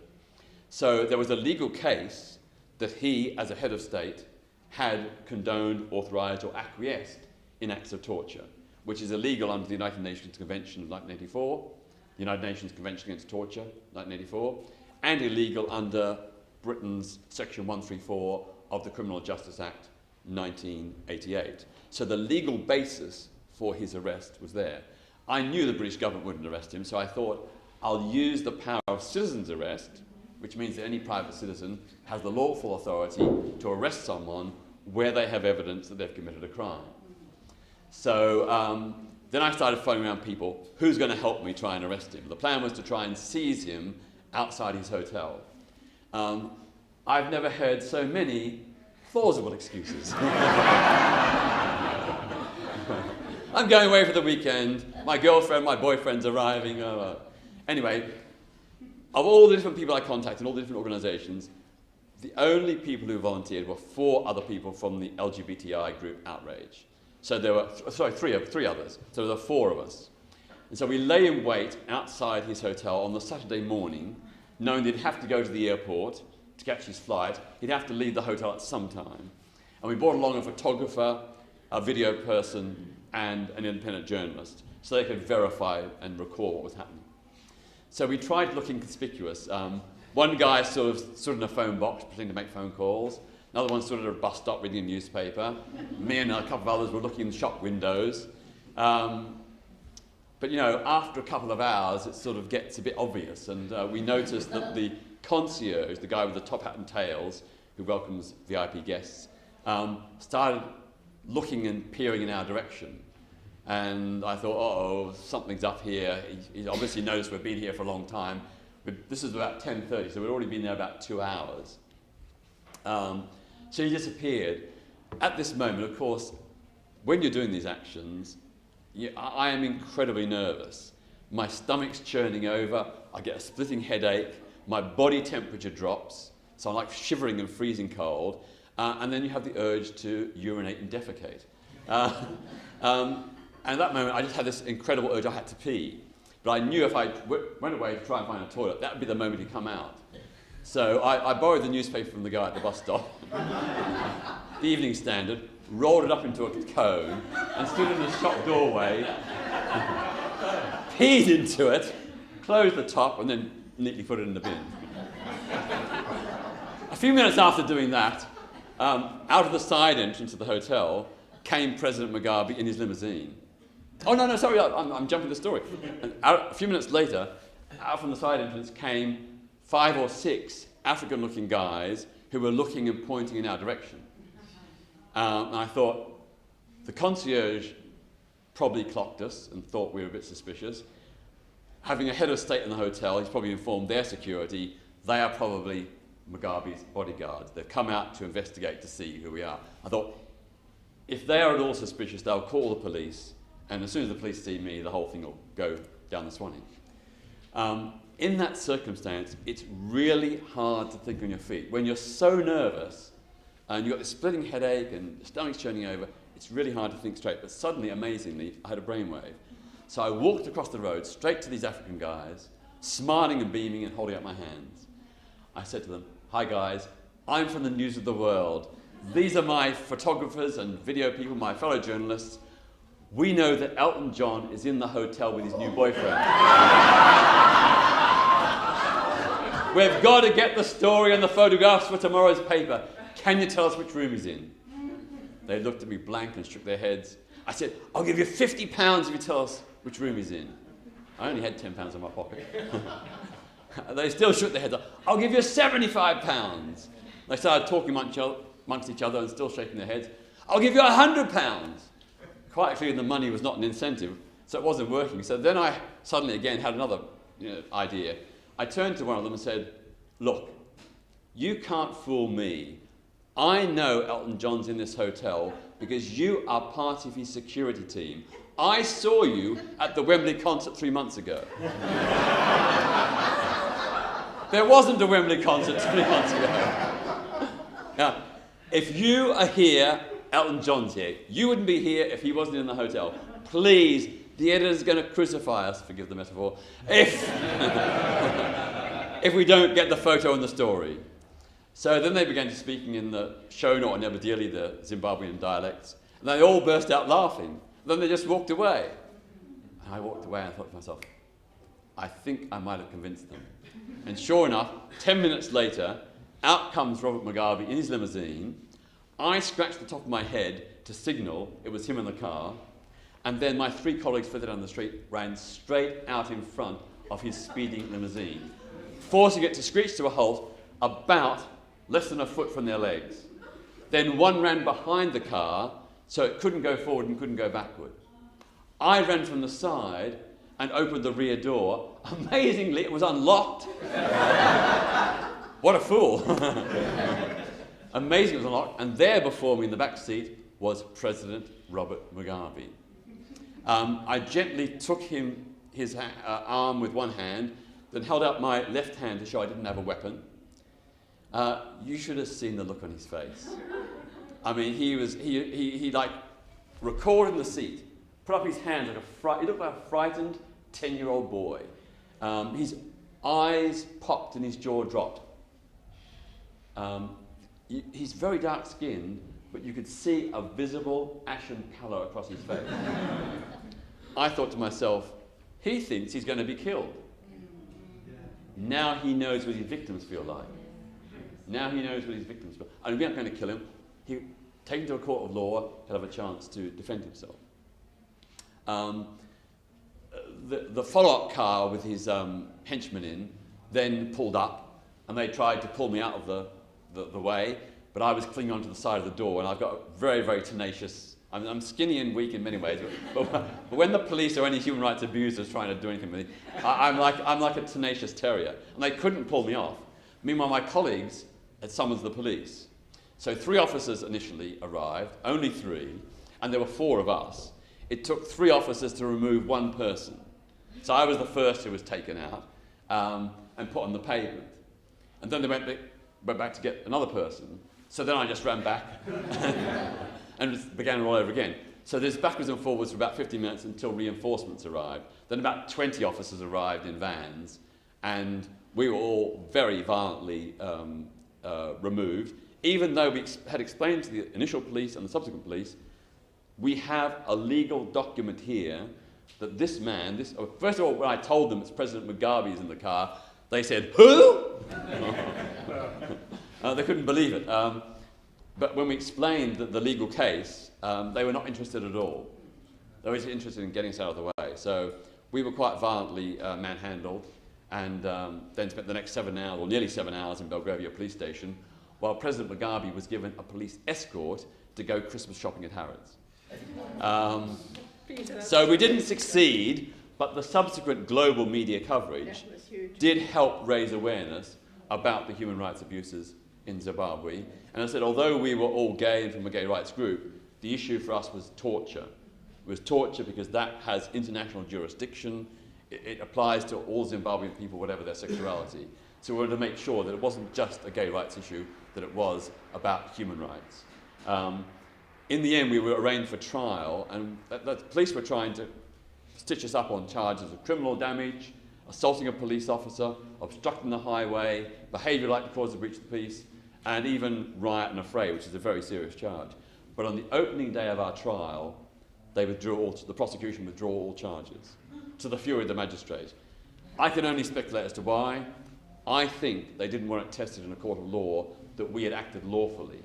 So there was a legal case that he, as a head of state, had condoned, authorised or acquiesced in acts of torture, which is illegal under the United Nations Convention of 1984, the United Nations Convention Against Torture, 1984, and illegal under Britain's Section 134 of the Criminal Justice Act, 1988. So the legal basis for his arrest was there. I knew the British government wouldn't arrest him, so I thought I'll use the power of citizen's arrest, which means that any private citizen has the lawful authority to arrest someone where they have evidence that they've committed a crime. So then I started phoning around people, who's going to help me try and arrest him? The plan was to try and seize him outside his hotel. I've never heard so many plausible excuses. I'm going away for the weekend, my girlfriend, my boyfriend's arriving. Anyway, of all the different people I contacted, all the different organisations, the only people who volunteered were 4 other people from the LGBTI group Outrage. So there were, three others. So there were 4 of us. And so we lay in wait outside his hotel on the Saturday morning, knowing that he'd have to go to the airport to catch his flight. He'd have to leave the hotel at some time. And we brought along a photographer, a video person, and an independent journalist, so they could verify and record what was happening. So we tried looking conspicuous. One guy sort of stood in a phone box pretending to make phone calls. Another one stood at a bus stop reading a newspaper. Me and a couple of others were looking in shop windows. But you know, after a couple of hours, it sort of gets a bit obvious, and we noticed that the concierge, the guy with the top hat and tails, who welcomes VIP guests, started looking and peering in our direction. And I thought, uh-oh, something's up here. He obviously noticed we've been here for a long time. But this is about 10:30, so we'd already been there about 2 hours. So he disappeared. At this moment, of course, when you're doing these actions, I am incredibly nervous. My stomach's churning over, I get a splitting headache, my body temperature drops, so I'm like shivering and freezing cold, and then you have the urge to urinate and defecate. And at that moment, I just had this incredible urge, I had to pee. But I knew if I went away to try and find a toilet, that would be the moment he'd come out. So I borrowed the newspaper from the guy at the bus stop, the Evening Standard, rolled it up into a cone, and stood in the shop doorway, peed into it, closed the top, and then neatly put it in the bin. A few minutes after doing that, out of the side entrance of the hotel came President Mugabe in his limousine. Oh, no, sorry, I'm jumping the story. And a few minutes later, out from the side entrance came 5 or 6 African-looking guys who were looking and pointing in our direction. And I thought, the concierge probably clocked us and thought we were a bit suspicious. Having a head of state in the hotel, he's probably informed their security. They are probably Mugabe's bodyguards. They've come out to investigate to see who we are. I thought, if they are at all suspicious, they'll call the police. And as soon as the police see me, the whole thing will go down the Swanee. In that circumstance, it's really hard to think on your feet. When you're so nervous and you've got this splitting headache and your stomach's churning over, it's really hard to think straight. But suddenly, amazingly, I had a brainwave. So I walked across the road straight to these African guys, smiling and beaming and holding up my hands. I said to them, "Hi guys, I'm from the News of the World. These are my photographers and video people, my fellow journalists. We know that Elton John is in the hotel with his new boyfriend. We've got to get the story and the photographs for tomorrow's paper. Can you tell us which room he's in?" They looked at me blank and shook their heads. I said, "I'll give you £50 if you tell us which room he's in." I only had £10 in my pocket. They still shook their heads. "I'll give you £75. They started talking amongst each other and still shaking their heads. "I'll give you £100. Quite clearly the money was not an incentive, so it wasn't working. So then I suddenly again had another idea. I turned to one of them and said, "Look, you can't fool me. I know Elton John's in this hotel because you are part of his security team. I saw you at the Wembley concert 3 months ago." There wasn't a Wembley concert 3 months ago. Now, if you are here, Elton John's here. You wouldn't be here if he wasn't in the hotel. Please, the editor's going to crucify us, forgive the metaphor, if we don't get the photo and the story. So then they began to speaking in the Shona or Nebadili, the Zimbabwean dialects, and they all burst out laughing. Then they just walked away. And I walked away and I thought to myself, I think I might have convinced them. And sure enough, 10 minutes later, out comes Robert Mugabe in his limousine. I scratched the top of my head to signal it was him in the car, and then my 3 colleagues further down the street ran straight out in front of his speeding limousine, forcing it to screech to a halt about less than a foot from their legs. Then one ran behind the car so it couldn't go forward and couldn't go backward. I ran from the side and opened the rear door. Amazingly, it was unlocked. What a fool. Amazingly, it was unlocked. And there before me in the back seat was President Robert Mugabe. I gently took his arm with one hand, then held out my left hand to show I didn't have a weapon. You should have seen the look on his face. I mean, he like recorded in the seat, put up his hand like he looked like a frightened 10-year-old boy. His eyes popped and his jaw dropped. He's very dark-skinned, but you could see a visible ashen colour across his face. I thought to myself, he thinks he's going to be killed. Now he knows what his victims feel like. Now he knows what his victims feel. And we aren't going to kill him. He'll take him to a court of law. He'll have a chance to defend himself. The follow-up car with his henchmen in then pulled up, and they tried to pull me out of the way, but I was clinging onto the side of the door, and I've got very, very tenacious. I'm skinny and weak in many ways, but when the police or any human rights abusers trying to do anything with me, I'm like a tenacious terrier, and they couldn't pull me off. Meanwhile, my colleagues had summoned the police. So 3 officers initially arrived, only 3, and there were 4 of us. It took 3 officers to remove 1 person. So I was the first who was taken out and put on the pavement. And then they went back to get another person. So then I just ran back and began all over again. So there's backwards and forwards for about 50 minutes until reinforcements arrived. Then about 20 officers arrived in vans, and we were all very violently removed. Even though we had explained to the initial police and the subsequent police, we have a legal document here that this man, first of all, when I told them it's President Mugabe is in the car, they said, "Who?" They couldn't believe it. But when we explained the legal case, they were not interested at all. They were interested in getting us out of the way. So we were quite violently manhandled, and then spent the next 7 hours, or nearly 7 hours, in Belgravia police station, while President Mugabe was given a police escort to go Christmas shopping at Harrods. So we didn't succeed, but the subsequent global media coverage did help raise awareness about the human rights abuses in Zimbabwe. And I said, although we were all gay and from a gay rights group, the issue for us was torture. It was torture because that has international jurisdiction. It applies to all Zimbabwean people, whatever their sexuality. So we wanted to make sure that it wasn't just a gay rights issue, that it was about human rights. In the end, we were arraigned for trial, and the police were trying to stitch us up on charges of criminal damage, assaulting a police officer, obstructing the highway, behaviour like to cause a breach of the peace, and even riot and affray, which is a very serious charge. But on the opening day of our trial, the prosecution withdrew all charges, to the fury of the magistrate. I can only speculate as to why. I think they didn't want it tested in a court of law that we had acted lawfully,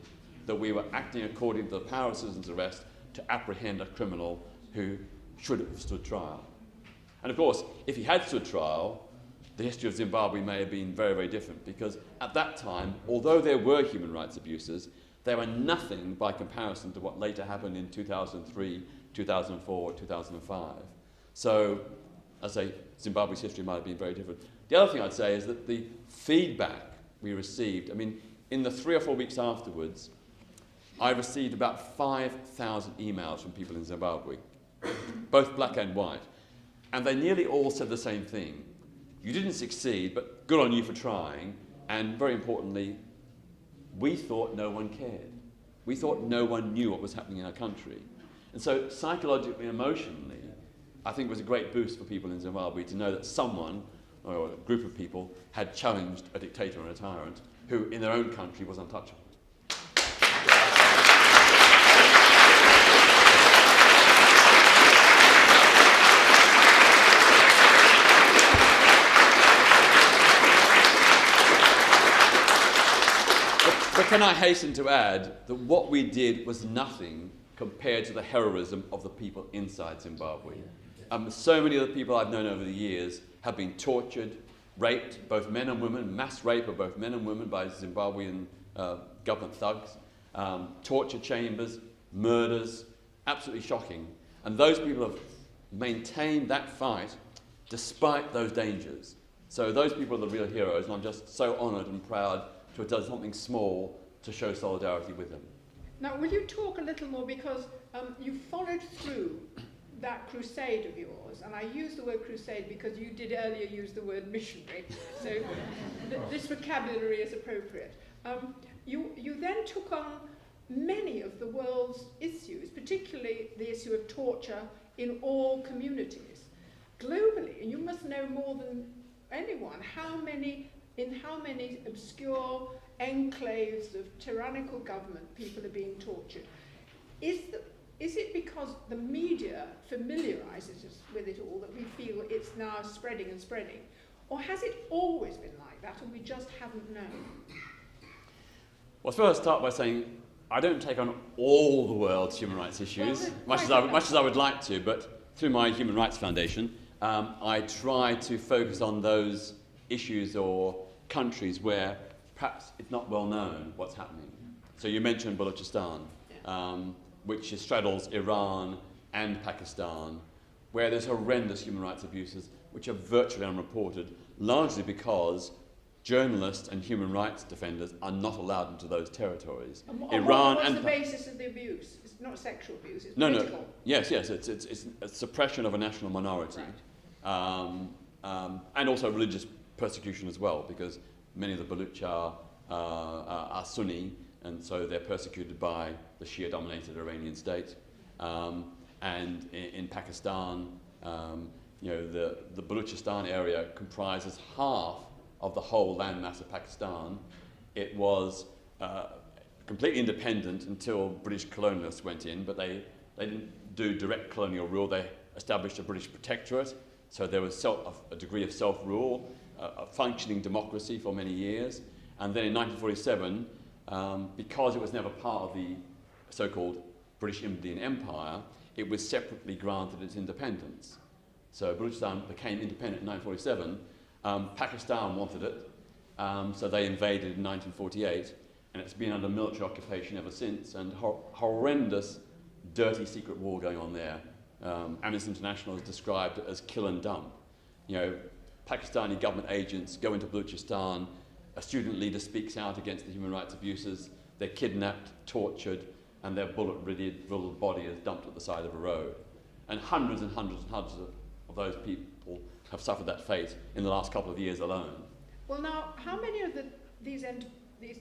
that we were acting according to the power of citizen's arrest to apprehend a criminal who should have stood trial. And of course, if he had stood trial, the history of Zimbabwe may have been very, very different, because at that time, although there were human rights abuses, they were nothing by comparison to what later happened in 2003, 2004, 2005. So, as I say, Zimbabwe's history might have been very different. The other thing I'd say is that the feedback we received, I mean, in the 3 or 4 weeks afterwards, I received about 5,000 emails from people in Zimbabwe, both black and white, and they nearly all said the same thing. You didn't succeed, but good on you for trying, and very importantly, we thought no one cared. We thought no one knew what was happening in our country. And so psychologically, emotionally, I think it was a great boost for people in Zimbabwe to know that someone, or a group of people, had challenged a dictator and a tyrant who in their own country was untouchable. But can I hasten to add that what we did was nothing compared to the heroism of the people inside Zimbabwe. So many of the people I've known over the years have been tortured, raped, both men and women, mass rape of both men and women by Zimbabwean government thugs, torture chambers, murders, absolutely shocking. And those people have maintained that fight despite those dangers. So those people are the real heroes, and I'm just so honoured and proud to have done something small to show solidarity with them. Now, will you talk a little more, because you followed through that crusade of yours, and I use the word crusade because you did earlier use the word missionary, so this vocabulary is appropriate. You then took on many of the world's issues, particularly the issue of torture in all communities. Globally, and you must know more than anyone, in how many obscure enclaves of tyrannical government people are being tortured. Is it because the media familiarises us with it all that we feel it's now spreading and spreading? Or has it always been like that and we just haven't known? Well, first I'll start by saying I don't take on all the world's human rights issues, much as I would like to, but through my Human Rights Foundation, I try to focus on those issues or countries where perhaps it's not well known what's happening. So you mentioned Balochistan, which straddles Iran and Pakistan, where there's horrendous human rights abuses which are virtually unreported, largely because journalists and human rights defenders are not allowed into those territories. What's the basis of the abuse? It's not sexual abuse, it's political. No. Yes, it's a suppression of a national minority. Right. And also religious persecution as well, because many of the Baluch are Sunni, and so they're persecuted by the Shia-dominated Iranian state. And in Pakistan, the Balochistan area comprises half of the whole landmass of Pakistan. It was completely independent until British colonialists went in, but they didn't do direct colonial rule. They established a British protectorate, so there was a degree of self-rule, a functioning democracy for many years. And then in 1947, because it was never part of the so-called British Indian Empire, it was separately granted its independence. So Balochistan became independent in 1947. Pakistan wanted it, so they invaded in 1948, and it's been under military occupation ever since, and horrendous, dirty secret war going on there. Amnesty International has described it as kill and dump. Pakistani government agents go into Balochistan, a student leader speaks out against the human rights abuses, they're kidnapped, tortured, and their bullet-riddled body is dumped at the side of a road. And hundreds and hundreds and hundreds of those people have suffered that fate in the last couple of years alone. Well, now, how many of these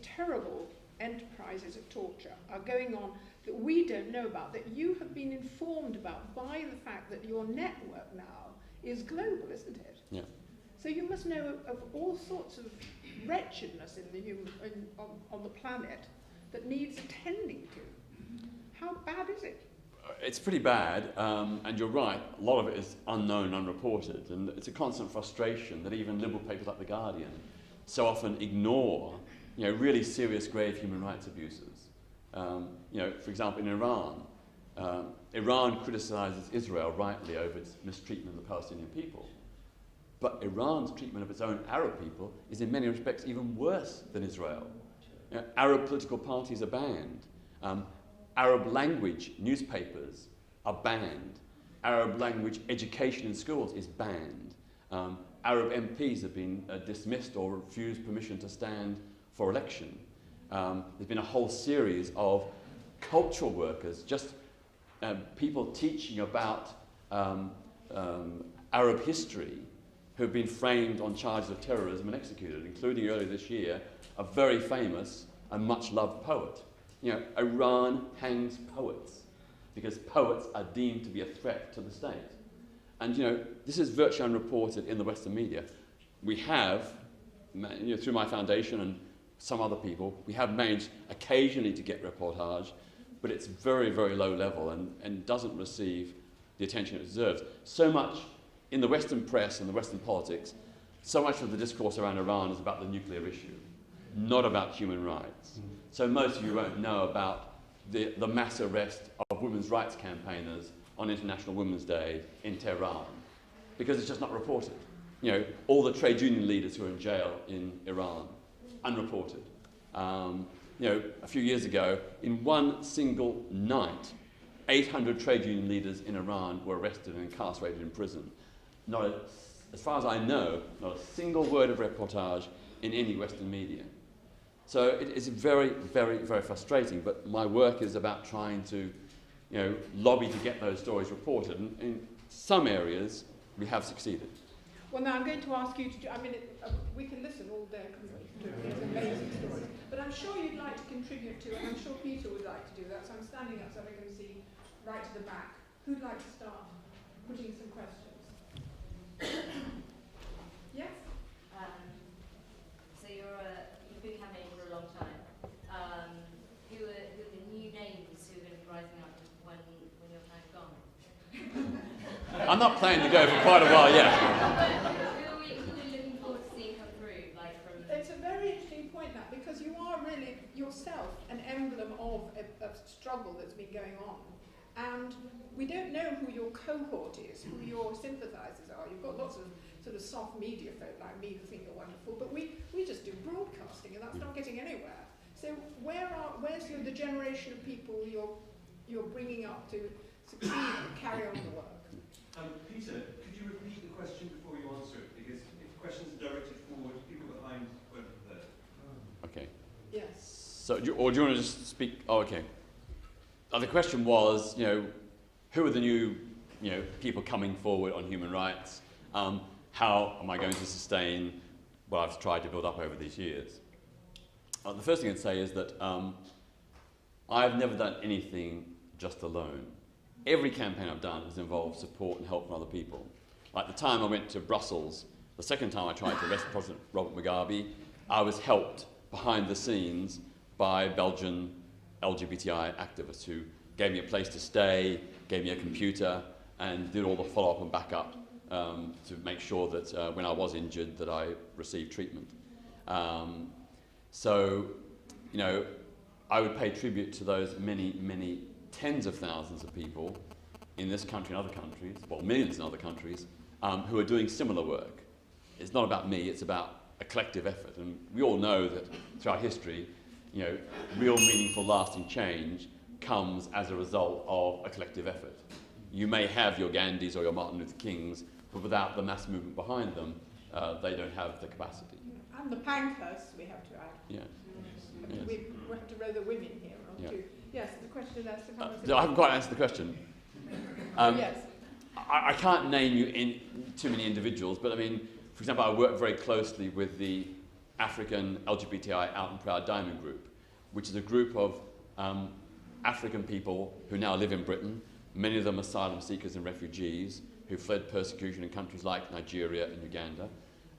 terrible enterprises of torture are going on that we don't know about, that you have been informed about by the fact that your network now is global, isn't it? Yeah. So you must know of all sorts of wretchedness in the on the planet that needs attending to. How bad is it? It's pretty bad, and you're right, a lot of it is unknown, unreported, and it's a constant frustration that even liberal papers like The Guardian so often ignore, really serious, grave human rights abuses. For example, in Iran, Iran criticizes Israel rightly over its mistreatment of the Palestinian people. But Iran's treatment of its own Arab people is in many respects even worse than Israel. Arab political parties are banned. Arab language newspapers are banned. Arab language education in schools is banned. Arab MPs have been dismissed or refused permission to stand for election. There's been a whole series of cultural workers, just people teaching about Arab history, who've been framed on charges of terrorism and executed, including earlier this year, a very famous and much-loved poet. Iran hangs poets because poets are deemed to be a threat to the state. And, this is virtually unreported in the Western media. We have, through my foundation and some other people, we have managed occasionally to get reportage, but it's very, very low level and doesn't receive the attention it deserves. So much in the Western press and the Western politics, so much of the discourse around Iran is about the nuclear issue, not about human rights. So most of you won't know about the mass arrest of women's rights campaigners on International Women's Day in Tehran, because it's just not reported. All the trade union leaders who are in jail in Iran, unreported. A few years ago, in one single night, 800 trade union leaders in Iran were arrested and incarcerated in prison. As far as I know, not a single word of reportage in any Western media. So it is very, very, very frustrating, but my work is about trying to, lobby to get those stories reported, and in some areas we have succeeded. Well, now I'm going to ask you to do, we can listen all day, to these amazing stories, but I'm sure you'd like to contribute to it, and I'm sure Peter would like to do that, so I'm standing up so I can see right to the back. Who'd like to start putting some questions? Yes? So you've been campaigning for a long time. Who are the new names who are going to be rising up when your time's gone? I'm not planning to go for quite a while yet. Who are you looking forward to seeing come through? It's a very interesting point, that, because you are really yourself an emblem of a struggle that's been going on. And we don't know who your cohort is, who your sympathisers are. You've got lots of sort of soft media folk like me who think you're wonderful, but we just do broadcasting, and that's not getting anywhere. So where's the generation of people you're bringing up to succeed and carry on the work? Peter, could you repeat the question before you answer it? Because if questions are directed forward, people behind won't have heard. Okay. Yes. So, do you want to just speak? Oh, okay. The question was, who are the new, people coming forward on human rights? How am I going to sustain what I've tried to build up over these years? The first thing I'd say is that I've never done anything just alone. Every campaign I've done has involved support and help from other people. Like the time I went to Brussels, the second time I tried to arrest President Robert Mugabe, I was helped behind the scenes by Belgian LGBTI activists who gave me a place to stay, gave me a computer, and did all the follow-up and backup to make sure that when I was injured that I received treatment. So, I would pay tribute to those many, many tens of thousands of people in this country and other countries, well, millions in other countries, who are doing similar work. It's not about me, it's about a collective effort. And we all know that throughout history, real meaningful lasting change comes as a result of a collective effort. You may have your Gandhis or your Martin Luther Kings, but without the mass movement behind them, they don't have the capacity. And the Pankhursts, we have to add. Yeah. Yes. We have to row the women here on too. Yes, the question there. I haven't quite answered the question. Yes. I can't name you too many individuals, but for example, I work very closely with the African LGBTI Out and Proud Diamond Group, which is a group of African people who now live in Britain, many of them asylum seekers and refugees who fled persecution in countries like Nigeria and Uganda.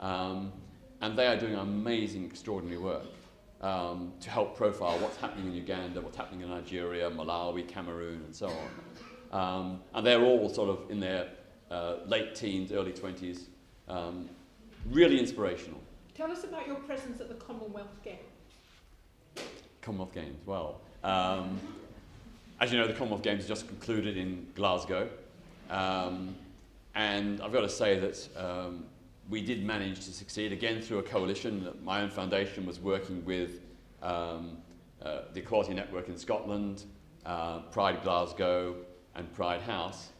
And they are doing amazing, extraordinary work to help profile what's happening in Uganda, what's happening in Nigeria, Malawi, Cameroon, and so on. And they're all sort of in their late teens, early 20s, really inspirational. Tell us about your presence at the Commonwealth Games. Commonwealth Games, well, as you know, the Commonwealth Games just concluded in Glasgow, and I've got to say that we did manage to succeed, again through a coalition. My own foundation was working with the Equality Network in Scotland, Pride Glasgow and Pride House,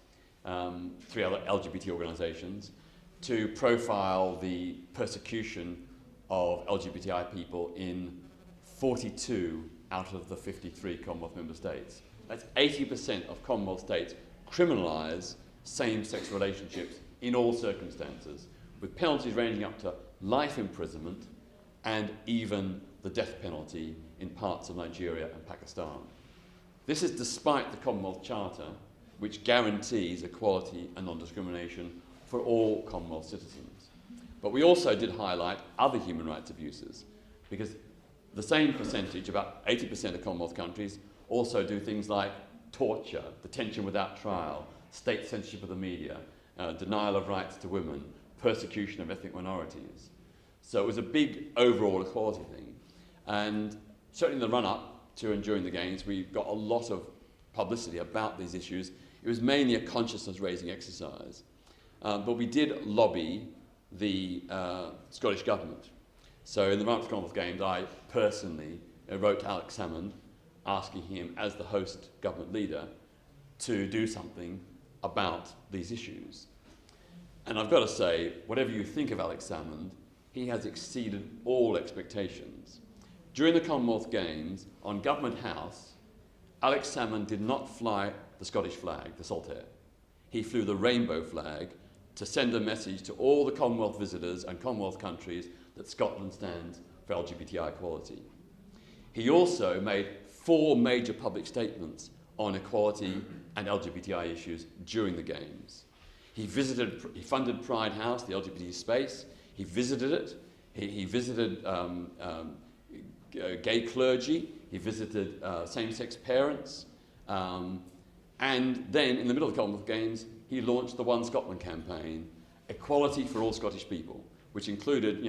3 other LGBT organisations, to profile the persecution of LGBTI people in 42 out of the 53 Commonwealth member states. That's 80% of Commonwealth states criminalise same-sex relationships in all circumstances, with penalties ranging up to life imprisonment and even the death penalty in parts of Nigeria and Pakistan. This is despite the Commonwealth Charter, which guarantees equality and non-discrimination for all Commonwealth citizens. But we also did highlight other human rights abuses, because the same percentage, about 80% of Commonwealth countries, also do things like torture, detention without trial, state censorship of the media, denial of rights to women, persecution of ethnic minorities. So it was a big overall equality thing. And certainly in the run-up to and during the Games, we got a lot of publicity about these issues. It was mainly a consciousness-raising exercise. But we did lobby the Scottish Government. So in the run-up to the Commonwealth Games, I personally wrote to Alex Salmond asking him, as the host government leader, to do something about these issues. And I've got to say, whatever you think of Alex Salmond, he has exceeded all expectations. During the Commonwealth Games, on Government House, Alex Salmond did not fly the Scottish flag, the Saltaire. He flew the rainbow flag to send a message to all the Commonwealth visitors and Commonwealth countries that Scotland stands for LGBTI equality. He also made 4 major public statements on equality and LGBTI issues during the Games. He funded Pride House, the LGBT space. He visited it. He visited gay clergy. He visited same-sex parents. And then, in the middle of the Commonwealth Games, he launched the One Scotland campaign, equality for all Scottish people, which included,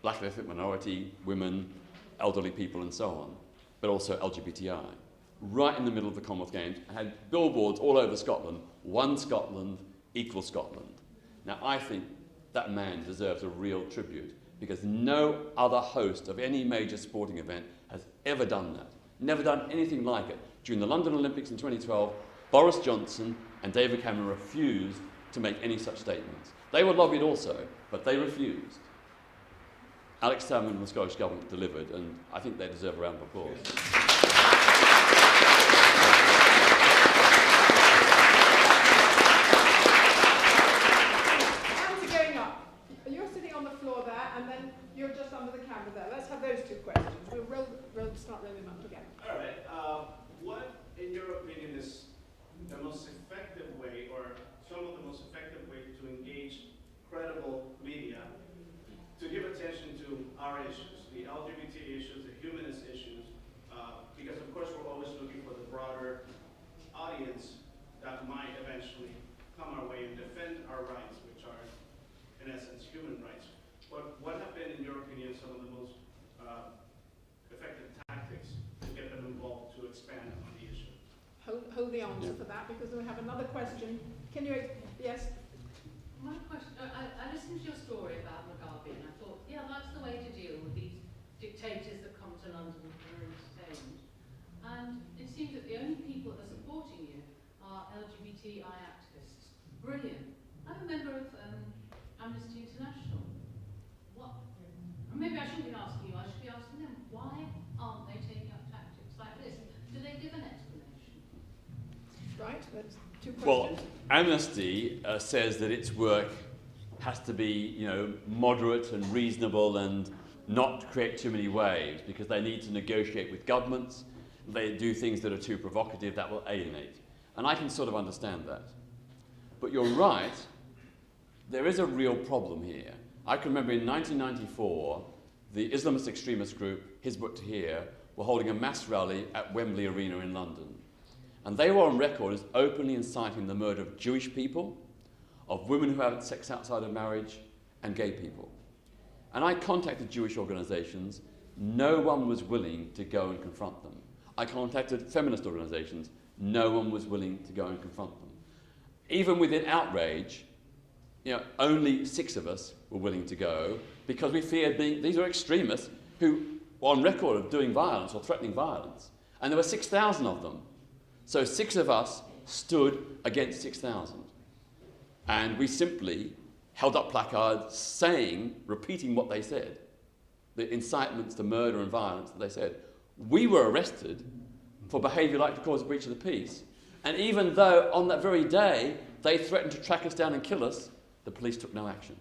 black and ethnic minority, women, elderly people, and so on, but also LGBTI. Right in the middle of the Commonwealth Games, and had billboards all over Scotland, One Scotland, equal Scotland. Now, I think that man deserves a real tribute, because no other host of any major sporting event has ever done that, never done anything like it. During the London Olympics in 2012, Boris Johnson and David Cameron refused to make any such statements. They were lobbied also, but they refused. Alex Salmond and the Scottish Government delivered, and I think they deserve a round of applause. Hands are going up. You're sitting on the floor there, and then you're just under the camera there. Let's have those 2 questions. We'll start rolling them up together. All right. What, in your opinion, is the most effective way, or some of the most effective way to engage credible media to give attention to our issues, the LGBT issues, the humanist issues, because of course we're always looking for the broader audience that might eventually come our way and defend our rights, which are, in essence, human rights. What have been, in your opinion, some of the most effective tactics to get them involved to expand on the issue? Hold the answer for that, because we have another question. Can you, yes? My question, I listened to your story about Mugabe, and I thought, yeah, that's the way to deal with these dictators that come to London and are entertained. And it seems that the only people that are supporting you are LGBTI activists. Brilliant. I'm a member of Amnesty International. What? Maybe I shouldn't be asking you, I should be asking them, why aren't they taking up tactics like this? Do they give an explanation? Right, that's 2 questions. Well, Amnesty says that its work has to be, moderate and reasonable and not to create too many waves because they need to negotiate with governments. They do things that are too provocative that will alienate. And I can sort of understand that. But you're right, there is a real problem here. I can remember in 1994, the Islamist extremist group, Hizb ut-Tahrir, were holding a mass rally at Wembley Arena in London. And they were on record as openly inciting the murder of Jewish people, of women who had sex outside of marriage, and gay people. And I contacted Jewish organizations. No one was willing to go and confront them. I contacted feminist organizations. No one was willing to go and confront them. Even within outrage, only 6 of us were willing to go because we feared these are extremists who were on record of doing violence or threatening violence. And there were 6,000 of them. So 6 of us stood against 6,000. And we simply held up placards repeating what they said, the incitements to murder and violence that they said. We were arrested for behaviour like to cause a breach of the peace. And even though on that very day they threatened to track us down and kill us, the police took no action.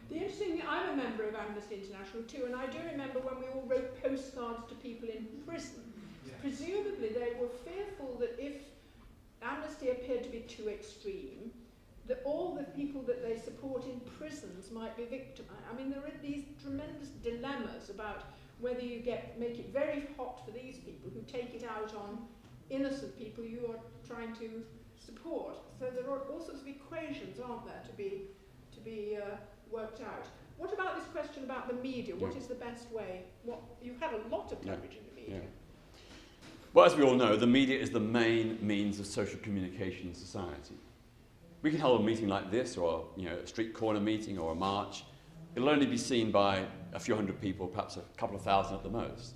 The interesting thing, I'm a member of Amnesty International too, and I do remember when we all wrote postcards to people in prison. Yeah. Presumably they were fearful that if Amnesty appeared to be too extreme, that all the people that they support in prisons might be victimized. I mean, there are these tremendous dilemmas about whether you make it very hot for these people who take it out on innocent people you are trying to support. So there are all sorts of equations, aren't there, to be worked out. What about this question about the media? What is the best way? You've had a lot of coverage in the media. Yeah. Well, as we all know, the media is the main means of social communication in society. We can hold a meeting like this, or a street corner meeting, or a march. It'll only be seen by a few hundred people, perhaps a couple of thousand at the most.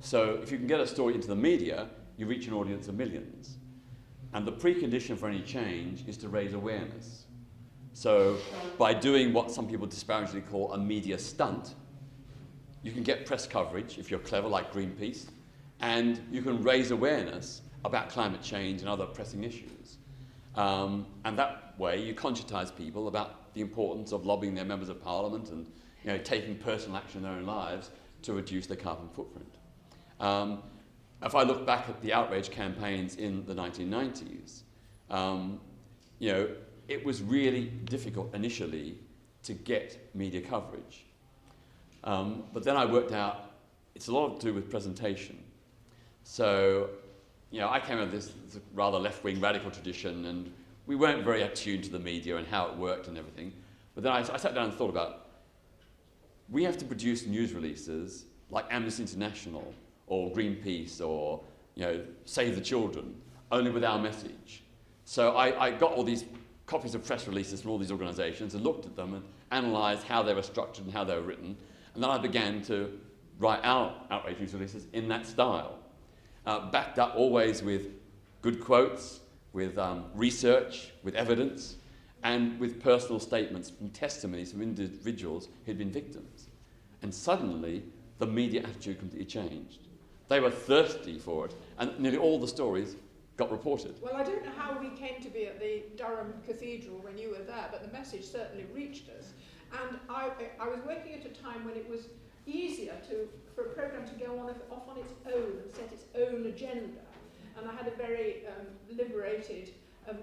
So if you can get a story into the media, you reach an audience of millions. And the precondition for any change is to raise awareness. So by doing what some people disparagingly call a media stunt, you can get press coverage if you're clever, like Greenpeace, and you can raise awareness about climate change and other pressing issues. And that way you conscientise people about the importance of lobbying their members of parliament and taking personal action in their own lives to reduce their carbon footprint. If I look back at the outrage campaigns in the 1990s, it was really difficult initially to get media coverage. But then I worked out it's a lot to do with presentation. So, I came out of this rather left-wing radical tradition, and we weren't very attuned to the media and how it worked and everything. But then I sat down and thought about, we have to produce news releases like Amnesty International or Greenpeace or Save the Children, only with our message. So I got all these copies of press releases from all these organisations and looked at them and analysed how they were structured and how they were written. And then I began to write our outrage news releases in that style, backed up always with good quotes, with research, with evidence, and with personal statements and testimonies from individuals who'd been victims. And suddenly, the media attitude completely changed. They were thirsty for it, and nearly all the stories got reported. Well, I don't know how we came to be at the Durham Cathedral when you were there, but the message certainly reached us. And I was working at a time when it was easier for a programme to go off on its own and set its own agenda. And I had a very liberated,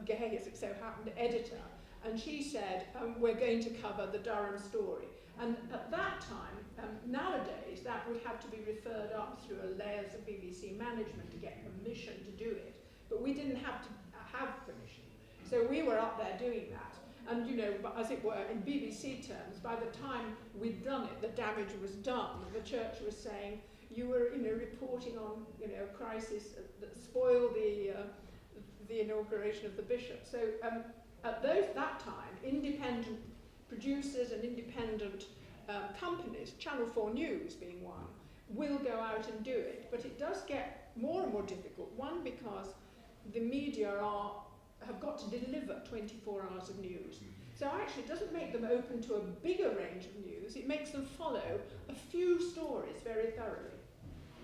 gay, as it so happened, editor. And she said, we're going to cover the Durham story. And at that time, nowadays, that would have to be referred up through layers of BBC management to get permission to do it. But we didn't have to have permission. So we were up there doing that. And, as it were, in BBC terms, by the time we'd done it, the damage was done. The church was saying, you were, reporting on, a crisis that spoiled the inauguration of the bishop. So at that time, independent producers and independent companies, Channel 4 News being one, will go out and do it. But it does get more and more difficult. One, because the media have got to deliver 24 hours of news. So actually it doesn't make them open to a bigger range of news. It makes them follow a few stories very thoroughly.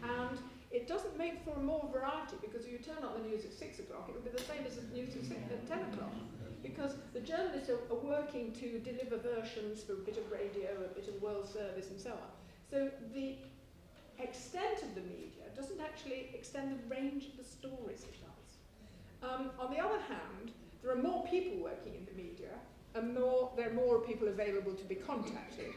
And it doesn't make for more variety, because if you turn on the news at 6 o'clock, it would be the same as the news at 10 o'clock. Because the journalists are working to deliver versions for a bit of radio, a bit of world service and so on. So the extent of the media doesn't actually extend the range of the stories it does. On the other hand, there are more people working in the media, and there are more people available to be contacted.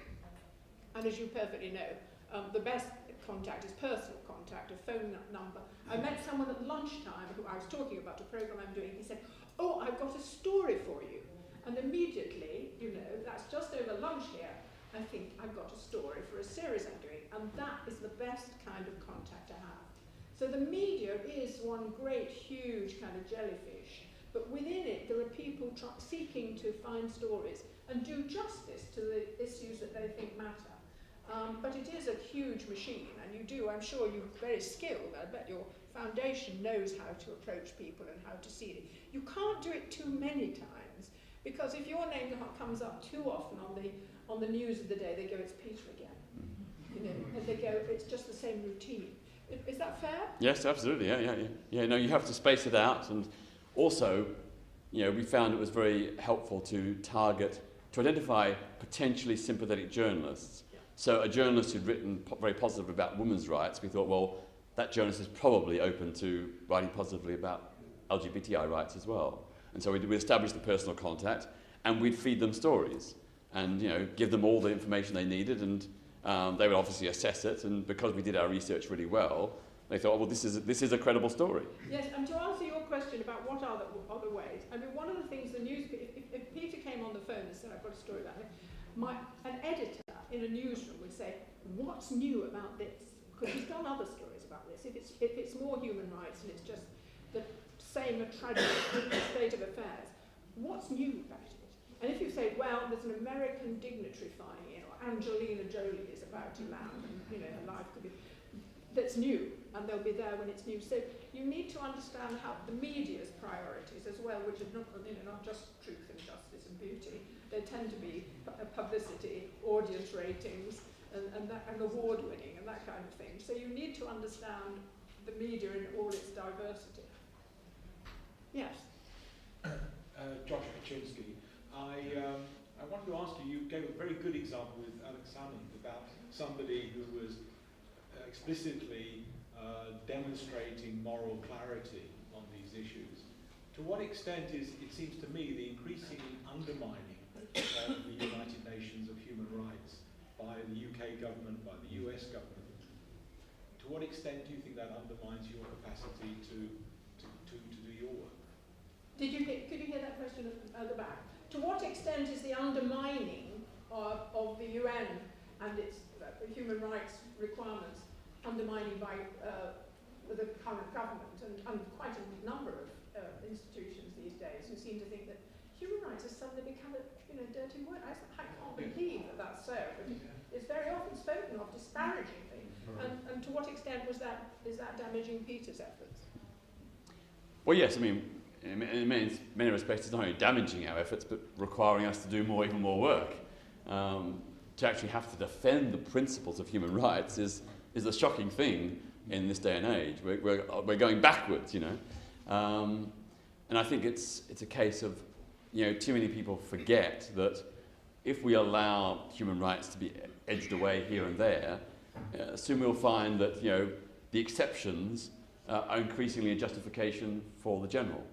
And as you perfectly know, the best contact is personal contact, a phone number. I met someone at lunchtime who I was talking about a program I'm doing. He said, "Oh, I've got a story for you." And immediately, you know, that's just over lunch here, I think I've got a story for a series I'm doing. And that is the best kind of contact to have. So the media is one great, huge kind of jellyfish. But within it, there are people seeking to find stories and do justice to the issues that they think matter. But it is a huge machine, and you do, I'm sure you're very skilled. I bet your foundation knows how to approach people and how to see it. You can't do it too many times, because if your name comes up too often on the news of the day, they go, "It's Peter again." You know, and they go, "It's just the same routine." Is that fair? Yes, absolutely. Yeah. No, you have to space it out, and also, you know, we found it was very helpful to identify potentially sympathetic journalists. Yeah. So a journalist who'd written very positively about women's rights, we thought, well, that journalist is probably open to writing positively about LGBTI rights as well. And so we established the personal contact, and we'd feed them stories, and, you know, give them all the information they needed, and they would obviously assess it. And because we did our research really well, they thought, well, this is a credible story. Yes, and to answer your question about what are the other ways, I mean, one of the things the news, if Peter came on the phone and said, "I've got a story about it," an editor in a newsroom would say, "What's new about this?" Because he's done other stories about this. If it's more human rights and it's just the same tragic state of affairs, what's new about it? And if you say, "Well, there's an American dignitary flying in," or "Angelina Jolie is about to land," and, you know, her life could be, that's new, and they'll be there when it's new. So you need to understand how the media's priorities as well, which are not just truth and justice and beauty. They tend to be publicity, audience ratings, and award winning and that kind of thing. So you need to understand the media in all its diversity. Yes. Josh Kaczynski. I wanted to ask you gave a very good example with Alex Salmond about somebody who was explicitly demonstrating moral clarity on these issues. To what extent is, it seems to me, the increasing undermining of the United Nations of human rights by the UK government, by the US government, to what extent do you think that undermines your capacity to do your work? Could you hear that question at the back? To what extent is the undermining of the UN and its human rights requirements undermining by the current government and quite a number of institutions these days who seem to think that human rights has suddenly become a dirty word? I can't believe that that's so, but it's very often spoken of disparagingly. And to what extent is that damaging Peter's efforts? Well, yes, I mean, in many respects, it's not only damaging our efforts, but requiring us to do even more work. To actually have to defend the principles of human rights is a shocking thing in this day and age. We're going backwards, you know. And I think it's a case of, you know, too many people forget that if we allow human rights to be edged away here and there, soon we'll find that, you know, the exceptions are increasingly a justification for the general.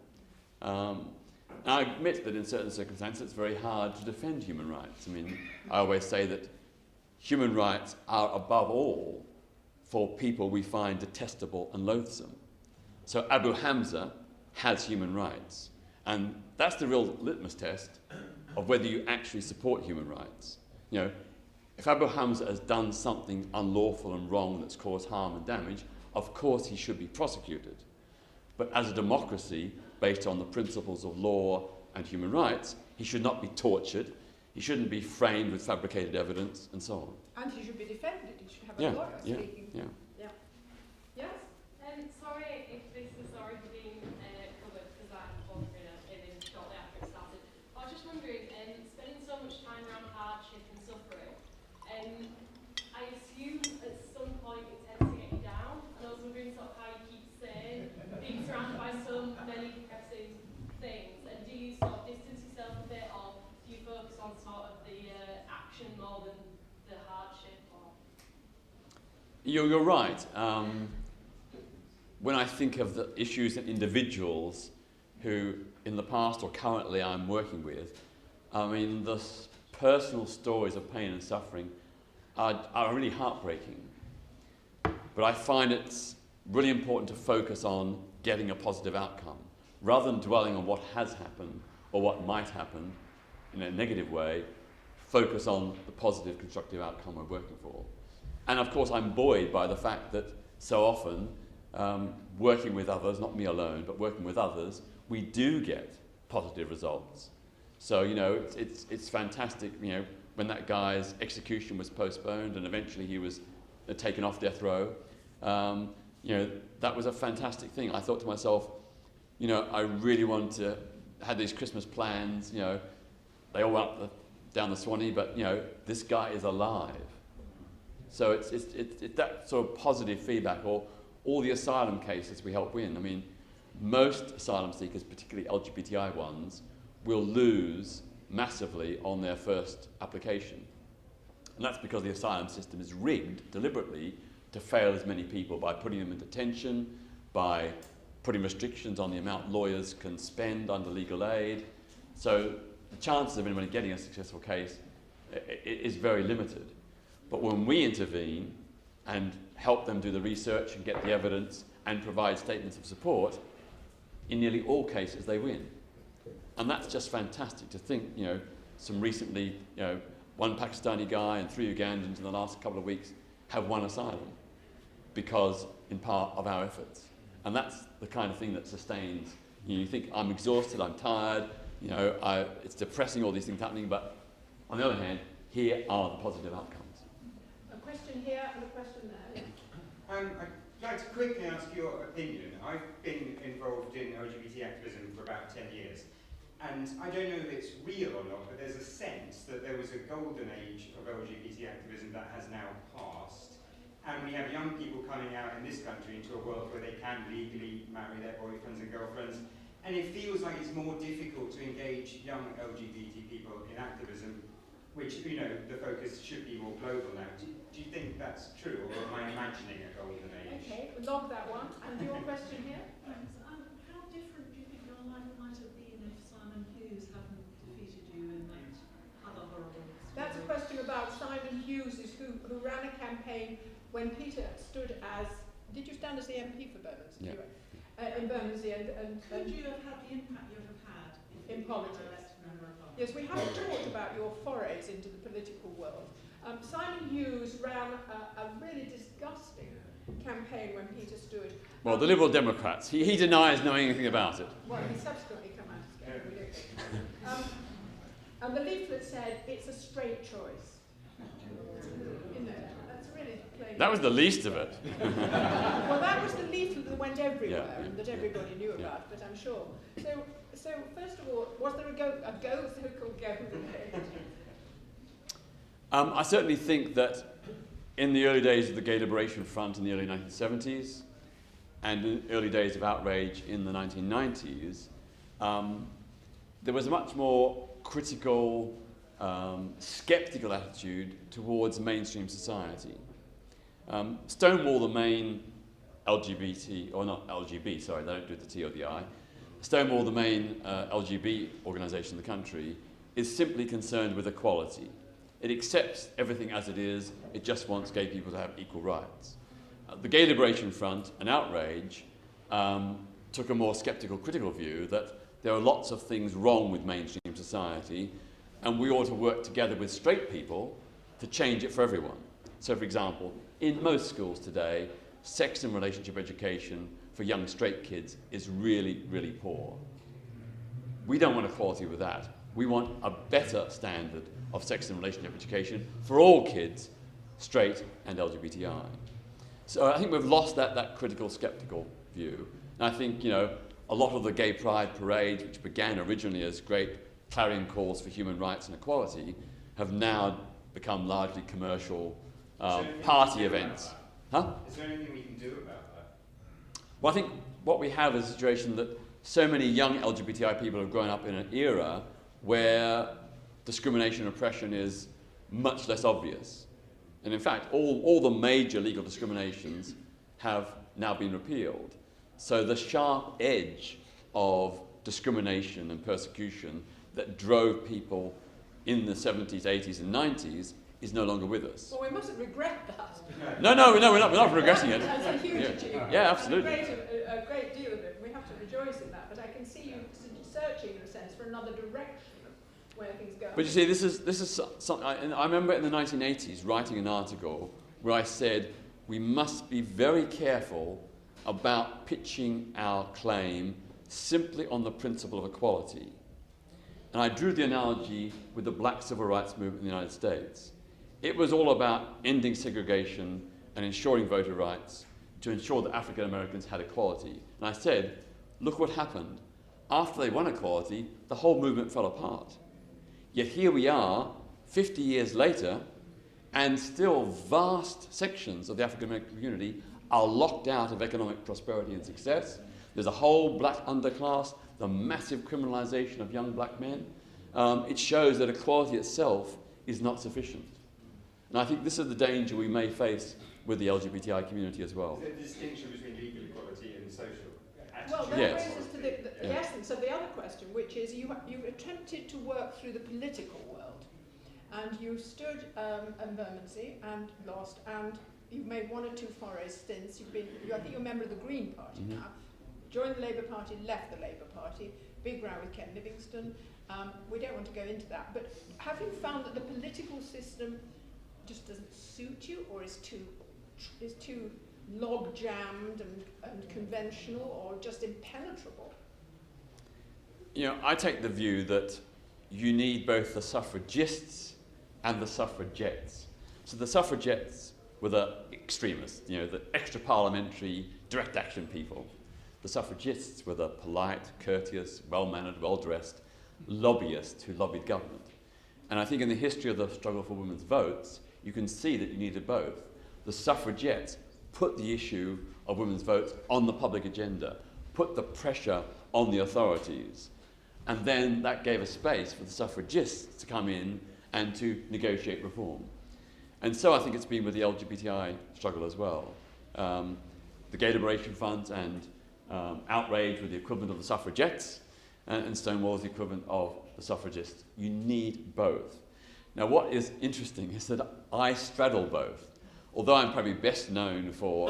And I admit that in certain circumstances it's very hard to defend human rights. I mean, I always say that human rights are above all for people we find detestable and loathsome. So Abu Hamza has human rights. And that's the real litmus test of whether you actually support human rights. You know, if Abu Hamza has done something unlawful and wrong that's caused harm and damage, of course he should be prosecuted. But as a democracy, based on the principles of law and human rights, he should not be tortured, he shouldn't be framed with fabricated evidence, and so on. And he should be defended. He should have a lawyer speaking. Yeah. Yes? Sorry if this has already been covered because I'm wondering in shortly after it started. I was just wondering, spending so much time around hardship and suffering, I assume at some point it tends to get you down. And I was wondering sort of how you keep sane, being surrounded by so many depressing things. And do you sort of distance yourself a bit, or do you focus on sort of the action more than the hardship? Or? You're right. When I think of the issues and individuals who, in the past or currently, I'm working with, I mean, the personal stories of pain and suffering are really heartbreaking. But I find it's really important to focus on getting a positive outcome, rather than dwelling on what has happened or what might happen in a negative way. Focus on the positive, constructive outcome we're working for. And of course, I'm buoyed by the fact that so often, working with others, not me alone, but working with others, we do get positive results. So, you know, it's fantastic, you know, when that guy's execution was postponed and eventually he was taken off death row, you know, that was a fantastic thing. I thought to myself, you know, I really want to have these Christmas plans, you know, they all went up down the Swanee, but, you know, this guy is alive. So it's that sort of positive feedback, or all the asylum cases we help win. I mean, most asylum seekers, particularly LGBTI ones, will lose massively on their first application. And that's because the asylum system is rigged deliberately to fail as many people by putting them in detention, by putting restrictions on the amount lawyers can spend under legal aid. So the chances of anyone getting a successful case is very limited. But when we intervene and help them do the research and get the evidence and provide statements of support, in nearly all cases they win. And that's just fantastic to think, you know, some recently, you know, one Pakistani guy and 3 Ugandans in the last couple of weeks have won asylum because, in part, of our efforts. And that's the kind of thing that sustains. You think, I'm exhausted, I'm tired, you know, it's depressing, all these things happening, but on the other hand, here are the positive outcomes. A question here and a question there. I'd like to quickly ask your opinion. I've been involved in LGBT activism for about 10 years. And I don't know if it's real or not, but there's a sense that there was a golden age of LGBT activism that has now passed. And we have young people coming out in this country into a world where they can legally marry their boyfriends and girlfriends. And it feels like it's more difficult to engage young LGBT people in activism, which, you know, the focus should be more global now. Do you think that's true, or am I imagining a golden age? Okay, we'll log that one. And your question here? Thanks. How different do you think your life might have been if Simon Hughes hadn't defeated you in that other horrible experience? That's a question about Simon Hughes, who ran a campaign when Peter stood as... Did you stand as the MP for Bermondsey? Yeah. In Bermondsey Could you have had the impact you would have had if in you were politics? elected member of Parliament? Yes, we haven't talked about your forays into the political world. Simon Hughes ran a really disgusting campaign when Peter stood. Well, the Liberal Democrats, he denies knowing anything about it. Well, he subsequently came out as gay, we don't know. And the leaflet said, it's a straight choice. You know, that's really plain. That was the least of it. Well, that was the leaflet that went everywhere, Yeah. and that everybody knew about, but I'm sure. So first of all, was there a so-called go debate? I certainly think that in the early days of the Gay Liberation Front in the early 1970s, and in the early days of outrage in the 1990s, there was a much more critical, sceptical attitude towards mainstream society. Stonewall, the main LGBT, or not LGB, sorry, they don't do the T or the I. Stonewall, the main LGBT organisation in the country, is simply concerned with equality. It accepts everything as it is, it just wants gay people to have equal rights. The Gay Liberation Front and outrage took a more sceptical, critical view that there are lots of things wrong with mainstream society, and we ought to work together with straight people to change it for everyone. So, for example, in most schools today, sex and relationship education for young straight kids is really, really poor. We don't want equality with that. We want a better standard of sex and relationship education for all kids, straight and LGBTI. So I think we've lost that critical, sceptical view. And I think, you know, a lot of the gay pride parades, which began originally as great clarion calls for human rights and equality, have now become largely commercial party events. Huh? Is there anything we can do about that? Well, I think what we have is a situation that so many young LGBTI people have grown up in an era where discrimination and oppression is much less obvious. And in fact, all the major legal discriminations have now been repealed. So the sharp edge of discrimination and persecution that drove people in the 70s, 80s and 90s is no longer with us. Well, we mustn't regret that. No, we're not regretting it. That's a huge achievement. Yeah, absolutely. A great deal of it. We have to rejoice in that. But I can see you searching, in a sense, for another direction of where things go. But you see, this is something. I remember in the 1980s writing an article where I said we must be very careful about pitching our claim simply on the principle of equality. And I drew the analogy with the black civil rights movement in the United States. It was all about ending segregation and ensuring voter rights to ensure that African Americans had equality. And I said, look what happened. After they won equality, the whole movement fell apart. Yet here we are, 50 years later, and still vast sections of the African American community are locked out of economic prosperity and success. There's a whole black underclass, the massive criminalization of young black men. It shows that equality itself is not sufficient. And I think this is the danger we may face with the LGBTI community as well. Is there a distinction between legal equality and social attitude? Well, that Yes. brings us to the essence of the other question, which is you attempted to work through the political world. And you stood in Bermondsey and lost, and you've made one or two forays since. I think you're a member of the Green Party now. Joined the Labour Party, left the Labour Party, big row with Ken Livingstone. We don't want to go into that, but have you found that the political system just doesn't suit you, or is too log-jammed and conventional, or just impenetrable? You know, I take the view that you need both the suffragists and the suffragettes. So the suffragettes were the extremists, you know, the extra-parliamentary, direct action people. The suffragists were the polite, courteous, well-mannered, well-dressed lobbyists who lobbied government. And I think in the history of the struggle for women's votes, you can see that you needed both. The suffragettes put the issue of women's votes on the public agenda, put the pressure on the authorities, and then that gave a space for the suffragists to come in and to negotiate reform. And so I think it's been with the LGBTI struggle as well. The gay liberation funds and outrage were the equivalent of the suffragettes, and Stonewall is the equivalent of the suffragists. You need both. Now, what is interesting is that I straddle both. Although I'm probably best known for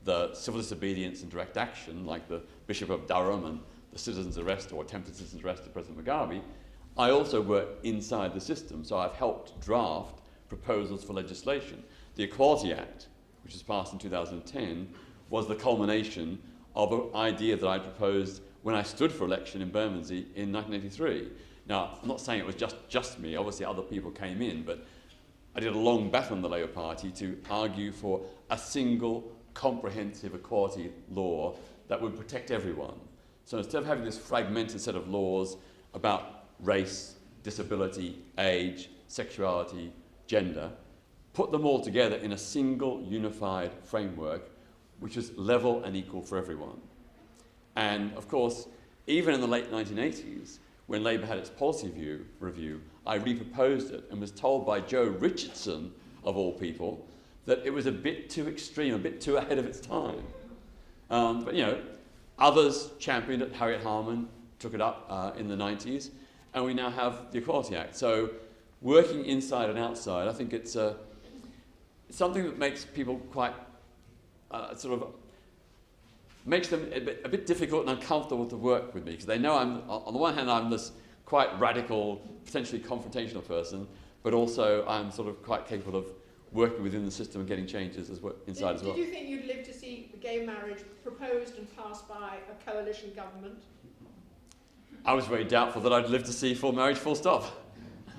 the civil disobedience and direct action, like the Bishop of Durham and the citizen's arrest or attempted citizen's arrest of President Mugabe, I also work inside the system. So I've helped draft proposals for legislation. The Equality Act, which was passed in 2010, was the culmination of an idea that I proposed when I stood for election in Bermondsey in 1983. Now, I'm not saying it was just me, obviously other people came in, but I did a long battle in the Labour Party to argue for a single comprehensive equality law that would protect everyone. So instead of having this fragmented set of laws about race, disability, age, sexuality, gender, put them all together in a single unified framework which is level and equal for everyone. And of course, even in the late 1980s, when Labour had its policy review, I reproposed it and was told by Joe Richardson, of all people, that it was a bit too extreme, a bit too ahead of its time. But you know, others championed it. Harriet Harman took it up in the 90s, and we now have the Equality Act. So working inside and outside, I think it's something that makes people quite makes them a bit difficult and uncomfortable to work with me, because they know on the one hand, I'm this quite radical, potentially confrontational person, but also I'm sort of quite capable of working within the system and getting changes inside as well. Did you think you'd live to see gay marriage proposed and passed by a coalition government? I was very doubtful that I'd live to see full marriage, full stop.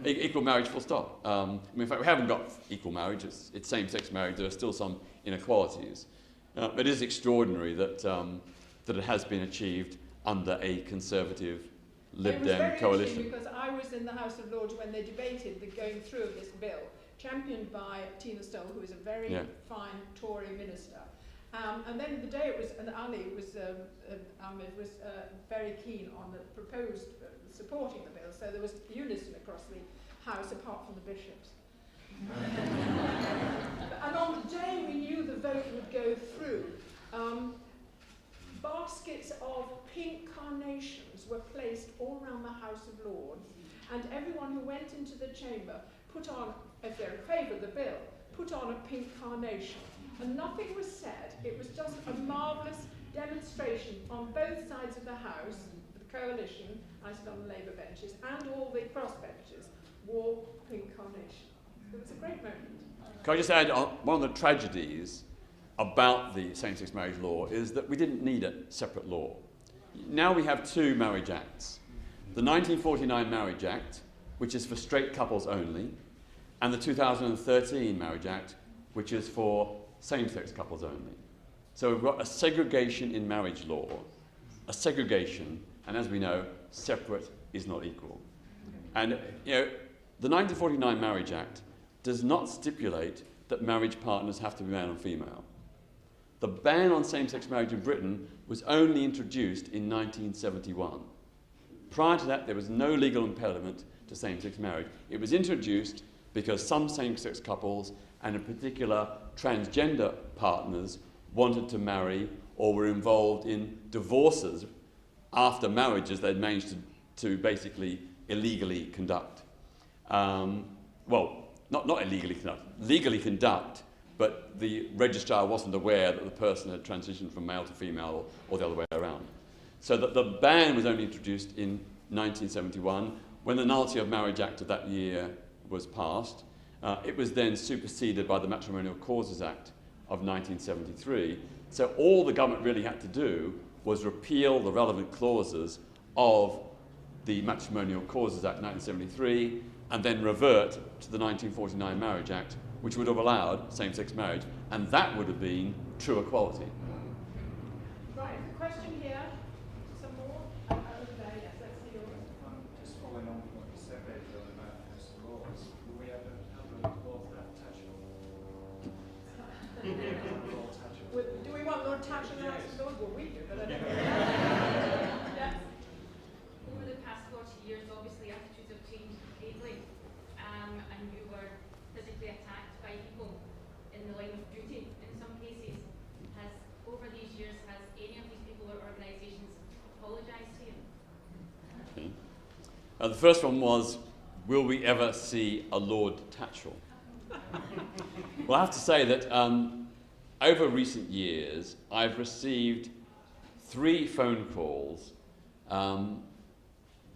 Equal marriage, full stop. In fact, we haven't got equal marriage, it's same-sex marriage. There are still some inequalities. It is extraordinary that it has been achieved under a conservative Lib Dem coalition. Because I was in the House of Lords when they debated the going through of this bill, championed by Tina Stoll, who is a very fine Tory minister. And then the day it was, and Ali was very keen on the proposed supporting the bill, so there was unison across the House apart from the bishops. And on the day we knew the vote would go through, baskets of pink carnations were placed all around the House of Lords, and everyone who went into the chamber put on, if they're in favour of the bill, put on a pink carnation. And nothing was said. It was just a marvellous demonstration on both sides of the House. The coalition, I sit on the Labour benches, and all the crossbenchers wore pink carnation. It was a great moment. Can I just add, one of the tragedies about the same-sex marriage law is that we didn't need a separate law. Now we have two marriage acts. The 1949 Marriage Act, which is for straight couples only, and the 2013 Marriage Act, which is for same-sex couples only. So we've got a segregation in marriage law, a segregation, and as we know, separate is not equal. And you know, the 1949 Marriage Act does not stipulate that marriage partners have to be male and female. The ban on same-sex marriage in Britain was only introduced in 1971. Prior to that, there was no legal impediment to same-sex marriage. It was introduced because some same-sex couples, and in particular transgender partners, wanted to marry or were involved in divorces after marriages they'd managed to basically illegally conduct. Well, not illegally conduct, legally conduct, but the registrar wasn't aware that the person had transitioned from male to female or the other way around. So that the ban was only introduced in 1971. When the Nullity of Marriage Act of that year was passed, it was then superseded by the Matrimonial Causes Act of 1973. So all the government really had to do was repeal the relevant clauses of the Matrimonial Causes Act 1973 and then revert to the 1949 Marriage Act, which would have allowed same-sex marriage, and that would have been true equality. Right, the question here. Some more? Over there, yes, let's see yours. Just following on from what you said, Rachel, about House of Lords, will we ever have a Lord Tatchell? Do we want Lord Tatchell in the House of Lords? Well, we do, but I don't know. Yes. Over the past 40 years, obviously attitudes have changed greatly, and you were physically attacked by people in the line of duty in some cases. Over these years, has any of these people or organisations apologised to you? Okay. The first one was, will we ever see a Lord Tatchell? Well, I have to say that over recent years, I've received 3 phone calls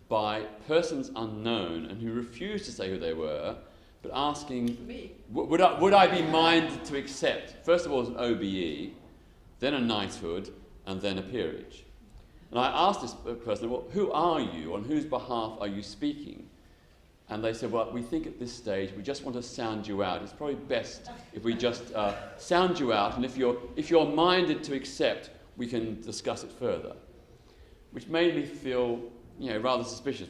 by persons unknown and who refused to say who they were, but asking, would I be minded to accept, first of all, an OBE, then a knighthood, and then a peerage. And I asked this person, well, who are you? On whose behalf are you speaking? And they said, well, we think at this stage we just want to sound you out. It's probably best if we just sound you out, and if you're minded to accept, we can discuss it further. Which made me feel, rather suspicious.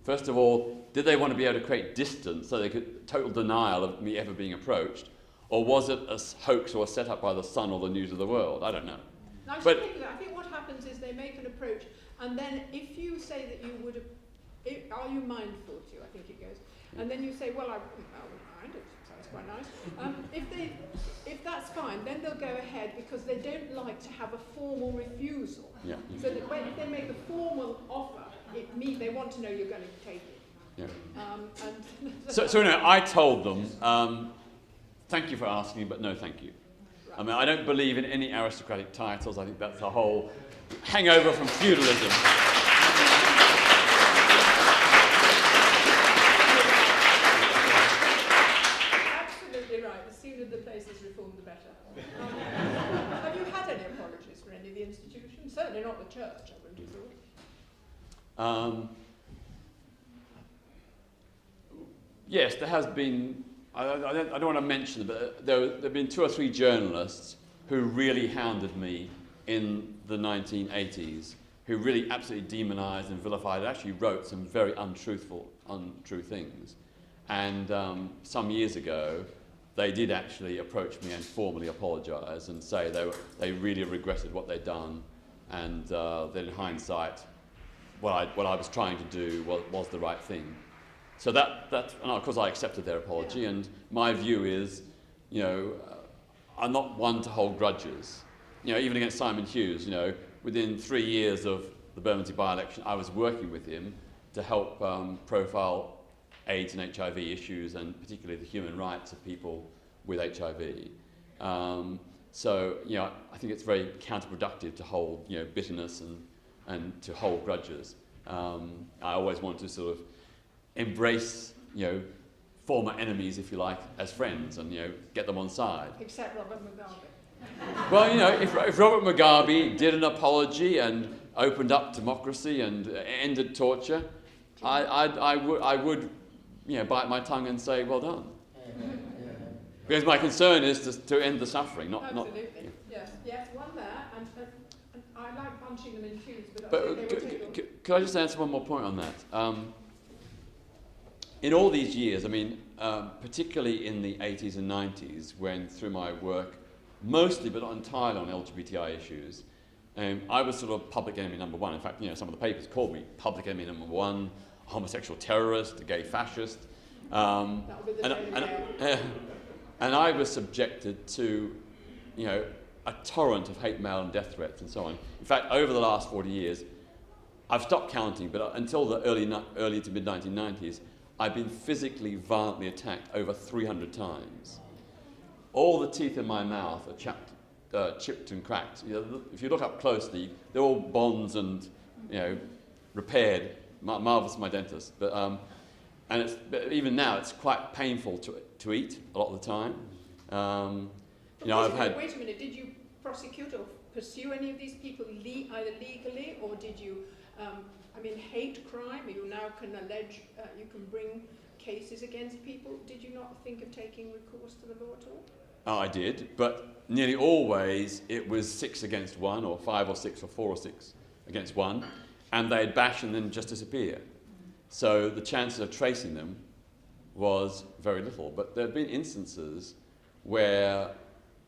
First of all, did they want to be able to create distance so they could total denial of me ever being approached? Or was it a hoax or a setup by the Sun or the News of the World? I don't know. Now, I think what happens is they make an approach, and then if you say that you would have, are you mindful to, I think it goes, and then you say, well, I wouldn't mind, it sounds quite nice. If that's fine, then they'll go ahead because they don't like to have a formal refusal. Yeah. So that if they make a formal offer, they want to know you're going to take it. Yeah. So I told them, thank you for asking, but no thank you. Right. I mean, I don't believe in any aristocratic titles. I think that's a whole hangover from feudalism. Absolutely right. The sooner the place is reformed, the better. Have you had any apologies for any of the institutions? Certainly not the church, I wouldn't have thought. Yes, there has been. I don't want to mention it, but there have been 2 or 3 journalists who really hounded me in the 1980s, who really absolutely demonised and vilified, actually wrote some very untrue things. And some years ago, they did actually approach me and formally apologise and say they really regretted what they'd done, and that in hindsight, what I was trying to do was the right thing. So that and of course I accepted their apology, and my view is, I'm not one to hold grudges. Even against Simon Hughes, within 3 years of the Bermondsey by-election, I was working with him to help profile AIDS and HIV issues, and particularly the human rights of people with HIV. So, I think it's very counterproductive to hold, bitterness and to hold grudges. I always want to sort of embrace, former enemies, if you like, as friends, and get them on side. Except Robert Mugabe. Well, if Robert Mugabe did an apology and opened up democracy and ended torture, I would, bite my tongue and say, well done. Because my concern is to end the suffering, not. Absolutely. Yes, one there, and I like punching them in twos, but could I just answer one more point on that? In all these years, particularly in the 80s and 90s, when through my work, mostly but not entirely on LGBTI issues, I was sort of public enemy number one. In fact, some of the papers called me public enemy number one, a homosexual terrorist, a gay fascist. And I was subjected to, a torrent of hate mail and death threats and so on. In fact, over the last 40 years, I've stopped counting, but until the early to mid-1990s, I've been physically, violently attacked over 300 times. All the teeth in my mouth are chipped and cracked. If you look up closely, they're all bonds and, repaired. Marvellous for my dentist. But even now, it's quite painful to eat a lot of the time. Wait a minute, did you prosecute or pursue any of these people either legally, or did you, hate crime? You now can allege, you can bring cases against people. Did you not think of taking recourse to the law at all? Oh, I did, but nearly always it was 6 against 1, or 5 or 6 or 4 or 6 against 1, and they'd bash and then just disappear. So the chances of tracing them was very little. But there have been instances where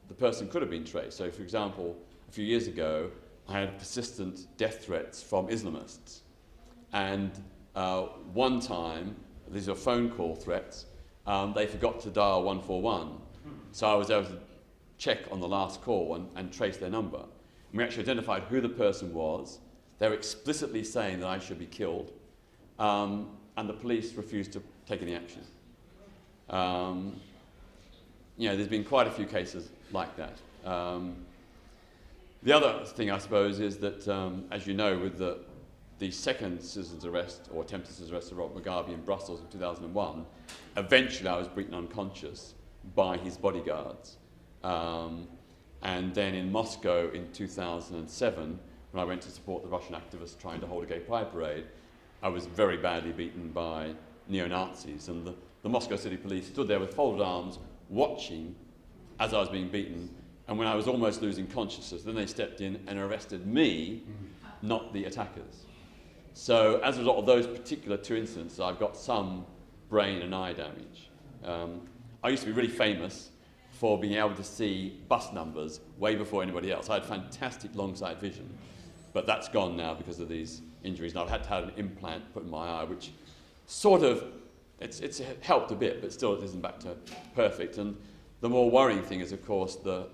the person could have been traced. So, for example, a few years ago, I had persistent death threats from Islamists. And one time, these are phone call threats, they forgot to dial 141. So I was able to check on the last call and trace their number. And we actually identified who the person was. They were explicitly saying that I should be killed. And the police refused to take any action. There's been quite a few cases like that. The other thing, I suppose, is that, as you know, with the second citizen's arrest, or attempted citizen's arrest of Robert Mugabe in Brussels in 2001, eventually I was beaten unconscious by his bodyguards. And then in Moscow in 2007, when I went to support the Russian activists trying to hold a gay pride parade, I was very badly beaten by neo-Nazis, and the Moscow City Police stood there with folded arms, watching as I was being beaten, and when I was almost losing consciousness, then they stepped in and arrested me, not the attackers. So as a result of those particular 2 incidents, I've got some brain and eye damage. I used to be really famous for being able to see bus numbers way before anybody else. I had fantastic long-sight vision, but that's gone now because of these injuries, and I've had to have an implant put in my eye, which sort of, it's helped a bit, but still it isn't back to perfect. And the more worrying thing is, of course, the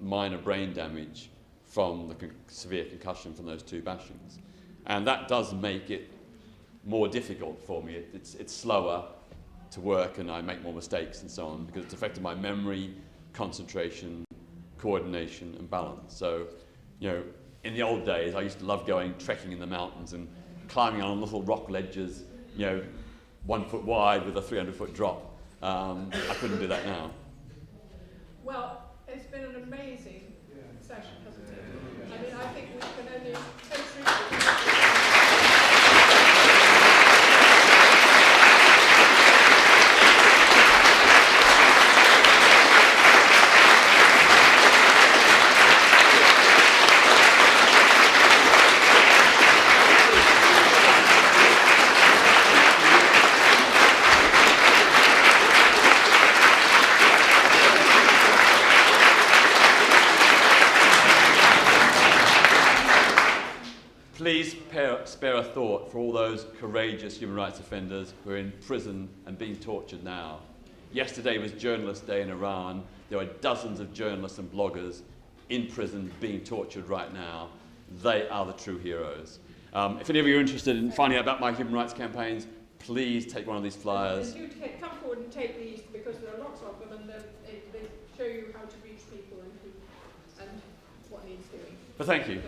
minor brain damage from the severe concussion from those 2 bashings. And that does make it more difficult for me. It's slower to work, and I make more mistakes and so on, because it's affected my memory, concentration, coordination, and balance. So, in the old days, I used to love going trekking in the mountains and climbing on little rock ledges, 1 foot wide with a 300-foot drop. I couldn't do that now. Well, it's been an amazing session, hasn't it? I think we can only please spare a thought for all those courageous human rights offenders who are in prison and being tortured now. Yesterday was Journalist Day in Iran. There are dozens of journalists and bloggers in prison being tortured right now. They are the true heroes. If any of you are interested in finding out about my human rights campaigns, please take one of these flyers. And do come forward and take these, because there are lots of them, and they show you how to reach people and what needs doing. But thank you.